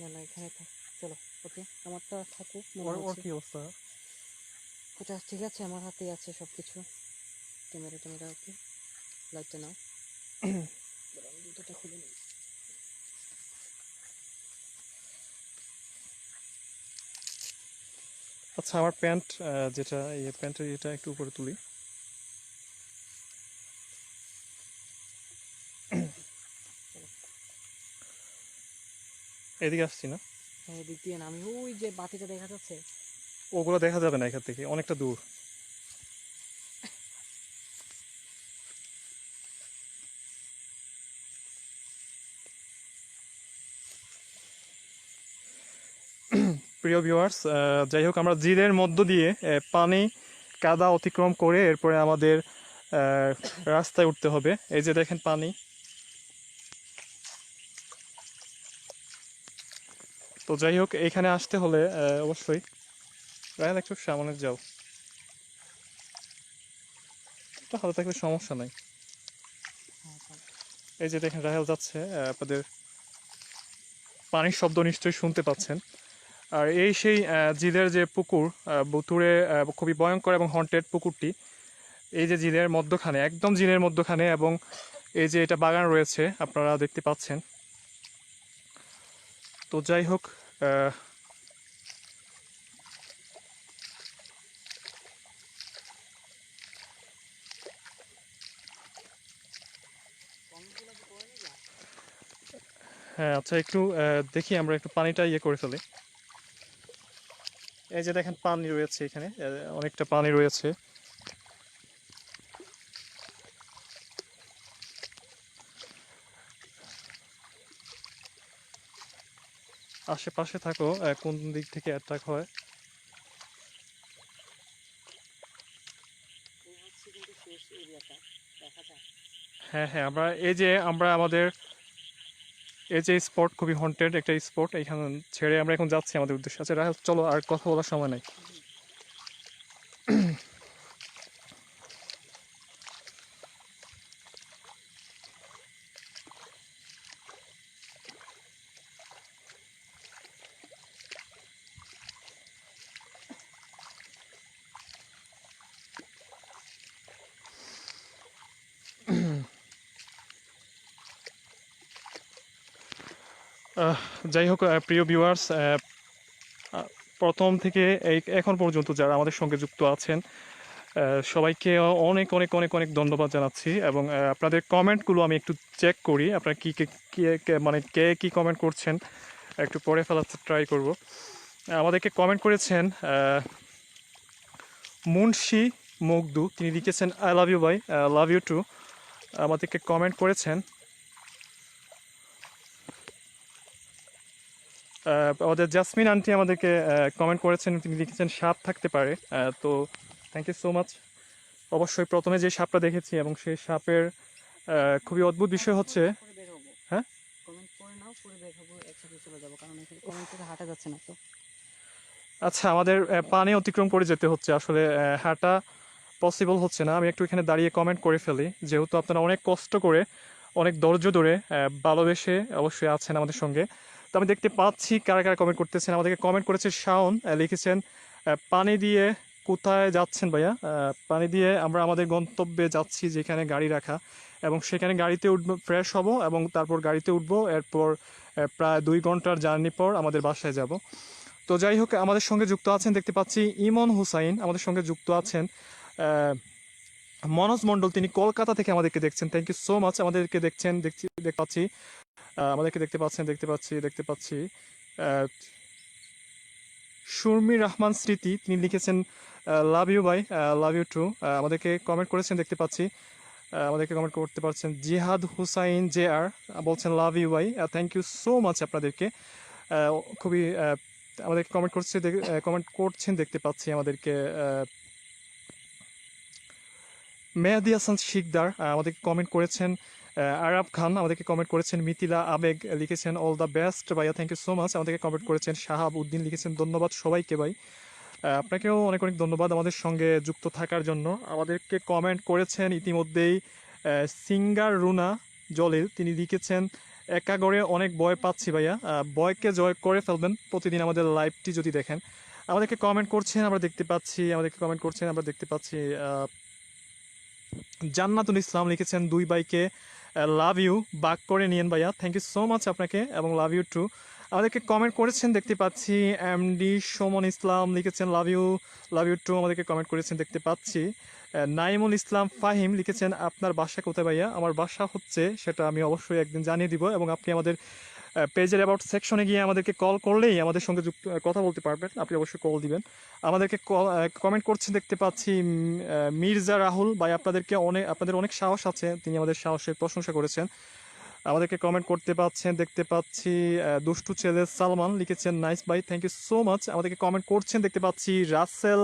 না না, এখানে থাক, চলো। ওকে, আমারটা থাকুক। ওর কি অবস্থা? ওটা ঠিক আছে, আমার হাতেই আছে সব কিছু। ক্যামেরা ট্যামেরা ওকে, লাইটটা নাও। আমি জুতোটা খুলে নিই। আচ্ছা, আমার প্যান্ট যেটা এই প্যান্টের এটা একটু উপরে তুলি। এদিকে আসছি না? হ্যাঁ, এদিক দিয়ে না, আমি ওই যে বাতিটা দেখা যাচ্ছে ওগুলো দেখা যাবে না এখান থেকে, অনেকটা দূর। প্রিয় ভিউয়ার্স, যাই হোক, আমরা জিলের মধ্য দিয়ে পানি কাদা অতিক্রম করে এরপরে আমাদের রাস্তায় উঠতে হবে। এই যে দেখেন পানি। তো যাই হোক, এখানে আসতে হলে অবশ্যই রাহেল একটু সামনে যাও, তো হাতে থাকলে সমস্যা নাই। এই যে দেখেন রাহেল যাচ্ছে, আপনাদের পানির শব্দ নিশ্চয়ই শুনতে পাচ্ছেন। আর এই সেই জিলের যে পুকুর, বুতুরে খুবই ভয়ঙ্কর এবং হন্টেড পুকুরটি। এই যে জিলের মধ্যখানে, একদম জিলের মধ্যখানে, এবং এই যে এটা বাগান রয়েছে আপনারা দেখতে পাচ্ছেন। তো যাই হোক, হ্যাঁ আচ্ছা একটু দেখি আমরা একটু পানিটা ইয়ে করে ফেলি। এই যে দেখেন পানি রয়েছে এখানে, অনেকটা পানি রয়েছে। আশেপাশে থাকো, কোন দিক থেকে অ্যাটাক হয়। এই হচ্ছে কিন্তু শেষ এরিয়াটা, দেখা যায়। হ্যাঁ হ্যাঁ, আমরা আমাদের এই যে স্পট খুবই হন্টেড একটা স্পট, এখানে ছেড়ে আমরা এখন যাচ্ছি আমাদের উদ্দেশ্যে। আচ্ছা রাহেল চলো, আর কথা বলার সময় নাই। যাই হোক প্রিয় ভিউয়ার্স, প্রথম থেকে এই এখন পর্যন্ত যারা আমাদের সঙ্গে যুক্ত আছেন, সবাইকে অনেক অনেক অনেক অনেক ধন্যবাদ জানাচ্ছি। এবং আপনাদের কমেন্টগুলো আমি একটু চেক করি, আপনারা মানে কে কী কমেন্ট করছেন একটু পরে ফেলার ট্রাই করব। আমাদেরকে কমেন্ট করেছেন মুন্সি মুগদু, তিনি লিখেছেন আই লাভ ইউ ভাই, লাভ ইউ টু। আমাদেরকে কমেন্ট করেছেন আমাদের জাসমিন আন্টি, আমাদেরকে কমেন্ট করেছেন, তিনি লিখেছেন সাপ থাকতে পারে। তো থ্যাংক ইউ সো মাচ। অবশ্যই প্রথমে যে সাপটা দেখেছি এবং সেই সাপের খুবই অদ্ভুত বিষয় হচ্ছে, করে বের হবো, হ্যাঁ কমেন্ট করে নাও, করে বের হবো, একসাথে চলে যাবো, কারণ এখানে কমেন্ট করে হাঁটা যাচ্ছে না তো। আচ্ছা আমাদের পানি অতিক্রম করে যেতে হচ্ছে, আসলে হাঁটা পসিবল হচ্ছে না। আমি একটু এখানে দাঁড়িয়ে কমেন্ট করে ফেলি, যেহেতু আপনারা অনেক কষ্ট করে অনেক ধৈর্য ধরে ভালোবেসে অবশ্যই আছেন আমাদের সঙ্গে। তো আমি দেখতে পাচ্ছি কারা কারা কমেন্ট করতেছেন। আমাদেরকে কমেন্ট করেছে শাওন, লিখেছেন পানি দিয়ে কোথায় যাচ্ছেন ভাইয়া? পানি দিয়ে আমরা আমাদের গন্তব্যে যাচ্ছি, যেখানে গাড়ি রাখা, এবং সেখানে গাড়িতে উঠবো, ফ্রেশ হব এবং তারপর গাড়িতে উঠবো। এরপর প্রায় 2 ঘন্টার জার্নি পর আমাদের বাসায় যাব। তো যাই হোক, আমাদের সঙ্গে যুক্ত আছেন দেখতে পাচ্ছি ইমন হুসাইন, আমাদের সঙ্গে যুক্ত আছেন মনোজ মণ্ডল, তিনি কলকাতা থেকে আমাদেরকে দেখছেন। থ্যাংক ইউ সো মাচ, আমাদেরকে দেখছেন, দেখতে পাচ্ছি, আমাদেরকে দেখতে পাচ্ছেন, দেখতে পাচ্ছি। সুরমি রহমান স্মৃতি, তিনি লিখেছেন লাভ ইউ ভাই, লাভ ইউ টু। আমাদেরকে কমেন্ট করেছেন দেখতে পাচ্ছি, আমাদেরকে কমেন্ট করতে পারছেন। জিহাদ হুসাইন জে আর বলছেন লাভ ইউ ভাই, থ্যাংক ইউ সো মাচ আপনাদেরকে। খুবই আমাদেরকে কমেন্ট করছেন দেখতে পাচ্ছি। আমাদেরকে মেহেদি হাসান শিকদার আমাদেরকে কমেন্ট করেছেন। আরাব খান আমাদেরকে কমেন্ট করেছেন। মিথিলা আবেগ লিখেছেন অল দ্য বেস্ট ভাইয়া, থ্যাংক ইউ সো মাচ। আমাদেরকে কমেন্ট করেছেন শাহাব উদ্দিন, লিখেছেন ধন্যবাদ সবাইকে ভাই। আপনাকেও অনেক অনেক ধন্যবাদ আমাদের সঙ্গে যুক্ত থাকার জন্য। আমাদেরকে কমেন্ট করেছেন ইতিমধ্যেই সিঙ্গার রুনা জলিল, তিনি লিখেছেন একা গড়ে অনেক ভয় পাচ্ছি ভাইয়া, ভয়কে জয় করে ফেলবেন প্রতিদিন আমাদের লাইভটি যদি দেখেন। আমাদেরকে কমেন্ট করছেন আমরা দেখতে পাচ্ছি, আমরা দেখতে পাচ্ছি। জান্নাতুল ইসলাম লিখেছেন 2 ভাইকে লাভ ইউ, বাক করে নিয়েন ভাইয়া, থ্যাংক ইউ সো মাচ আপনাকে এবং লাভ ইউ টু। আমাদেরকে কমেন্ট করেছেন দেখতে পাচ্ছি এমডি সুমন ইসলাম, লিখেছেন লাভ ইউ টু, আমাদেরকে কমেন্ট করেছেন দেখতে পাচ্ছি। নাইমুল ইসলাম ফাহিম লিখেছেন আপনার বাসা কোথায় ভাইয়া? আমার বাসা হচ্ছে, সেটা আমি অবশ্যই একদিন জানিয়ে দিব, এবং আপনি আমাদের পেজের অ্যাবাউট সেকশনে গিয়ে আমাদেরকে কল করলেই আমাদের সঙ্গে কথা বলতে পারবেন, আপনি অবশ্যই কল দিবেন। আমাদেরকে কমেন্ট করছেন দেখতে পাচ্ছি মির্জা রাহুল ভাই, আপনাদের অনেক সাহস আছে, তিনি আমাদের সাহসের প্রশংসা করেছেন। আমাদেরকে কমেন্ট করতে পাচ্ছেন দেখতে পাচ্ছি দুষ্টু ছেলে সালমান, লিখেছেন নাইস ভাই, থ্যাংক ইউ সো মাচ। আমাদেরকে কমেন্ট করছেন দেখতে পাচ্ছি রাসেল,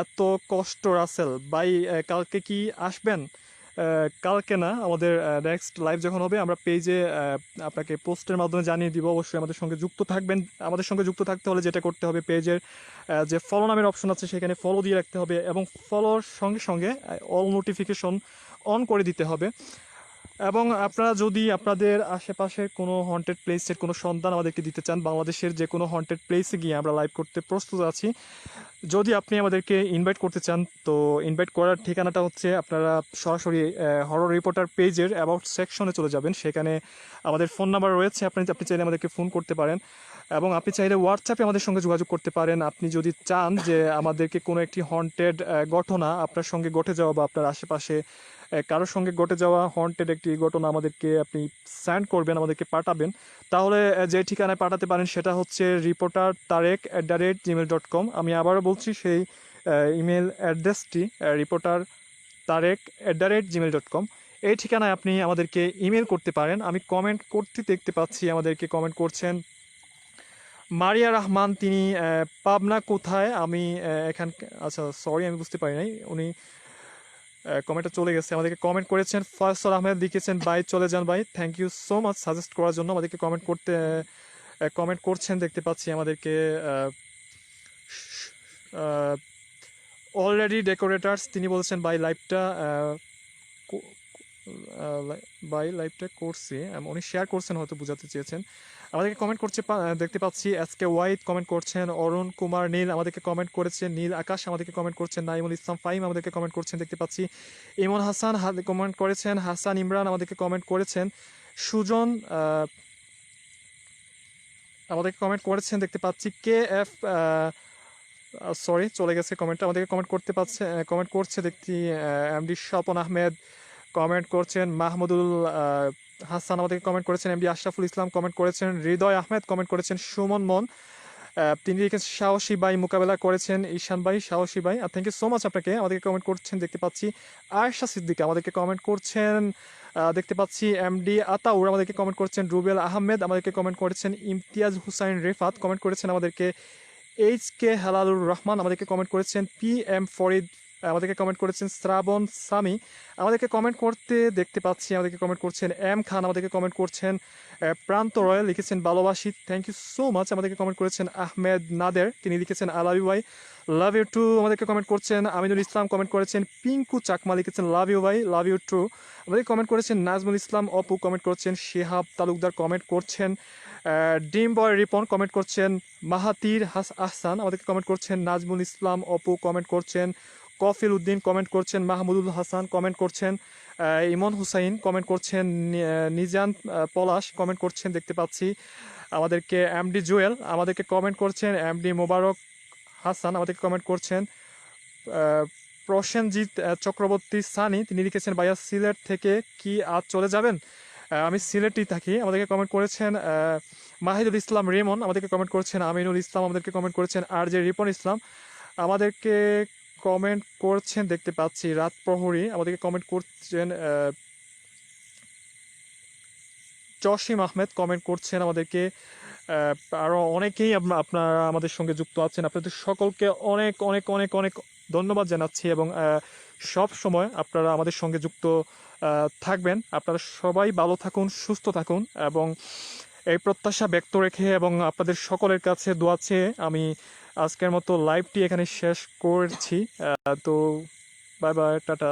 এত কষ্ট রাসেল ভাই, কালকে কি আসবেন? কালকে না, আমাদের নেক্সট লাইভ যখন হবে আমরা পেজে আপনাকে পোস্টের মাধ্যমে জানিয়ে দিব। অবশ্যই আমাদের সঙ্গে যুক্ত থাকবেন। আমাদের সঙ্গে যুক্ত থাকতে হলে যেটা করতে হবে, পেজের যে ফলো নামের অপশন আছে সেখানে ফলো দিয়ে রাখতে হবে, এবং ফলোর সঙ্গে সঙ্গে অল নোটিফিকেশন অন করে দিতে হবে। এবং আপনারা যদি আপনাদের আশেপাশে কোনো হন্টেড প্লেসের কোনো সন্ধান আমাদেরকে দিতে চান, বাংলাদেশের যে কোনো হন্টেড প্লেসে গিয়ে আমরা লাইভ করতে প্রস্তুত আছি। যদি আপনি আমাদেরকে ইনভাইট করতে চান, তো ইনভাইট করার ঠিকানাটা হচ্ছে আপনারা সরাসরি হরর রিপোর্টার পেজের অ্যাবাউট সেকশনে চলে যাবেন। সেখানে আমাদের ফোন নাম্বার রয়েছে, আপনি চাইলে আমাদেরকে ফোন করতে পারেন এবং আপনি চাইলে হোয়াটসঅ্যাপে আমাদের সঙ্গে যোগাযোগ করতে পারেন। আপনি যদি চান যে আমাদেরকে কোনো একটি হন্টেড ঘটনা আপনার সঙ্গে ঘটে যাওয়া বা আপনার আশেপাশে কারোর সঙ্গে ঘটে যাওয়া হন্টেড একটি ঘটনা আমাদেরকে আপনি সেন্ড করবেন, আমাদেরকে পাঠাবেন, তাহলে যে ঠিকানায় পাঠাতে পারেন সেটা হচ্ছে reportertarek@gmail.com। আমি আবারও বলছি সেই ইমেল অ্যাড্রেসটি reportertarek@gmail.com। এই ঠিকানায় আপনি আমাদেরকে ইমেল করতে পারেন। আমি কমেন্ট করতে দেখতে পাচ্ছি, আমাদেরকে কমেন্ট করছেন মারিয়া রহমান, তিনি পাবনা কোথায়, আমি এখান, আচ্ছা সরি আমি বুঝতে পারি নাই, উনি কমেন্টটা চলে গেছে। আমাদেরকে কমেন্ট করেছেন ফয়সল আহমেদ, লিখেছেন ভাই চলে যান ভাই, thank you so much suggest করার জন্য। আমাদেরকে কমেন্ট করছেন দেখতে পাচ্ছি। আমাদেরকে অলরেডি ডেকোরেটার্স, তিনি বলছেন ভাই লাইভটা করছি, উনি শেয়ার করছেন, হয়তো বোঝাতে চেয়েছেন। আমাদেরকে কমেন্ট করছে দেখতে পাচ্ছি এসকে ওয়াইড কমেন্ট করছেন, অরুণ কুমার নীল আমাদেরকে কমেন্ট করেছেন, নীল আকাশ আমাদেরকে কমেন্ট করছেন, নাইমুল ইসলাম ফাহিম আমাদেরকে কমেন্ট করছেন দেখতে পাচ্ছি, ইমন হাসান কমেন্ট করেছেন, হাসান ইমরান আমাদেরকে কমেন্ট করেছেন, সুজন আমাদেরকে কমেন্ট করেছেন দেখতে পাচ্ছি, কে এফ সরি চলে গেছে কমেন্টটা, আমাদেরকে কমেন্ট করছে দেখছি এমডি স্বপন আহমেদ কমেন্ট করছেন, মাহমুদুল হাসান আমাদেরকে কমেন্ট করেছেন, এমডি আশরাফুল ইসলাম কমেন্ট করেছেন, হৃদয় আহমেদ কমেন্ট করেছেন, সুমন মন তিনি লিখেছেন, সাহসী ভাই মোকাবেলা করেছেন, ঈশান ভাই সাহসী ভাই, থ্যাংক ইউ সো মাচ আপনাকে, আমাদেরকে কমেন্ট করছেন দেখতে পাচ্ছি, আয়েশা সিদ্দিকা আমাদেরকে কমেন্ট করছেন দেখতে পাচ্ছি, এমডি আতাউর আমাদেরকে কমেন্ট করছেন, রুবেল আহমেদ আমাদেরকে কমেন্ট করেছেন, ইমতিয়াজ হুসাইন রেফাত কমেন্ট করেছেন আমাদেরকে, এইচ কে হালালুর রহমান আমাদেরকে কমেন্ট করেছেন, পি এম ফরিদ আমাদেরকে কমেন্ট করেছেন, শ্রাবণ সামি আমাদেরকে কমেন্ট করতে দেখতে পাচ্ছি, আমাদেরকে কমেন্ট করছেন, এম খান আমাদেরকে কমেন্ট করছেন, প্রান্ত রয় লিখেছেন ভালোবাসি, থ্যাংক ইউ সো মাচ আমাদেরকে কমেন্ট করেছেন, আহমেদ নাদের তিনি লিখেছেন আই লাভ ইউ ভাই, লাভ ইউ টু আমাদেরকে কমেন্ট করছেন, আমিনুল ইসলাম কমেন্ট করেছেন, পিঙ্কু চাকমা লিখেছেন লাভ ইউ ভাই, লাভ ইউ টু আমাদেরকে কমেন্ট করেছেন, নাজমুল ইসলাম অপু কমেন্ট করছেন, শিহাব তালুকদার কমেন্ট করছেন, ডিম বয় রিপন কমেন্ট করছেন, মাহাতির আহসান আমাদেরকে কমেন্ট করছেন, নাজমুল ইসলাম অপু কমেন্ট করছেন, কফিল উদ্দিন কমেন্ট করছেন, মাহমুদুল হাসান কমেন্ট করছেন, ইমন হুসাইন কমেন্ট করছেন, নিজান পলাশ কমেন্ট করছেন দেখতে পাচ্ছি, আমাদেরকে এমডি জুয়েল আমাদেরকে কমেন্ট করছেন, এমডি মোবারক হাসান আমাদেরকে কমেন্ট করছেন, প্রসেনজিৎ চক্রবর্তী সানি তিনি লিখেছেন ভাইয়া সিলেট থেকে কি আজ চলে যাবেন, আমি সিলেটেই থাকি আমাদেরকে কমেন্ট করেছেন, মাহিদুল ইসলাম রেমন আমাদেরকে কমেন্ট করেছেন, আমিনুল ইসলাম আমাদেরকে কমেন্ট করেছেন, আর জে রিপন ইসলাম আমাদেরকে কমেন্ট করছেন দেখতে পাচ্ছি, রাত প্রহরী আমাদেরকে কমেন্ট করছেন, জসিম আহমেদ কমেন্ট করছেন আমাদেরকে, আরও অনেকেই আপনারা আমাদের সঙ্গে যুক্ত আছেন। আপনাদের সকলকে অনেক অনেক অনেক অনেক ধন্যবাদ জানাচ্ছি এবং সব সময় আপনারা আমাদের সঙ্গে যুক্ত থাকবেন। আপনারা সবাই ভালো থাকুন, সুস্থ থাকুন এবং এই প্রত্যাশা ব্যক্ত রেখে এবং আপনাদের সকলের কাছে দোয়া চেয়ে আমি আজকের মতো লাইভটি এখানে শেষ করছি। তো বাই বাই, টাটা।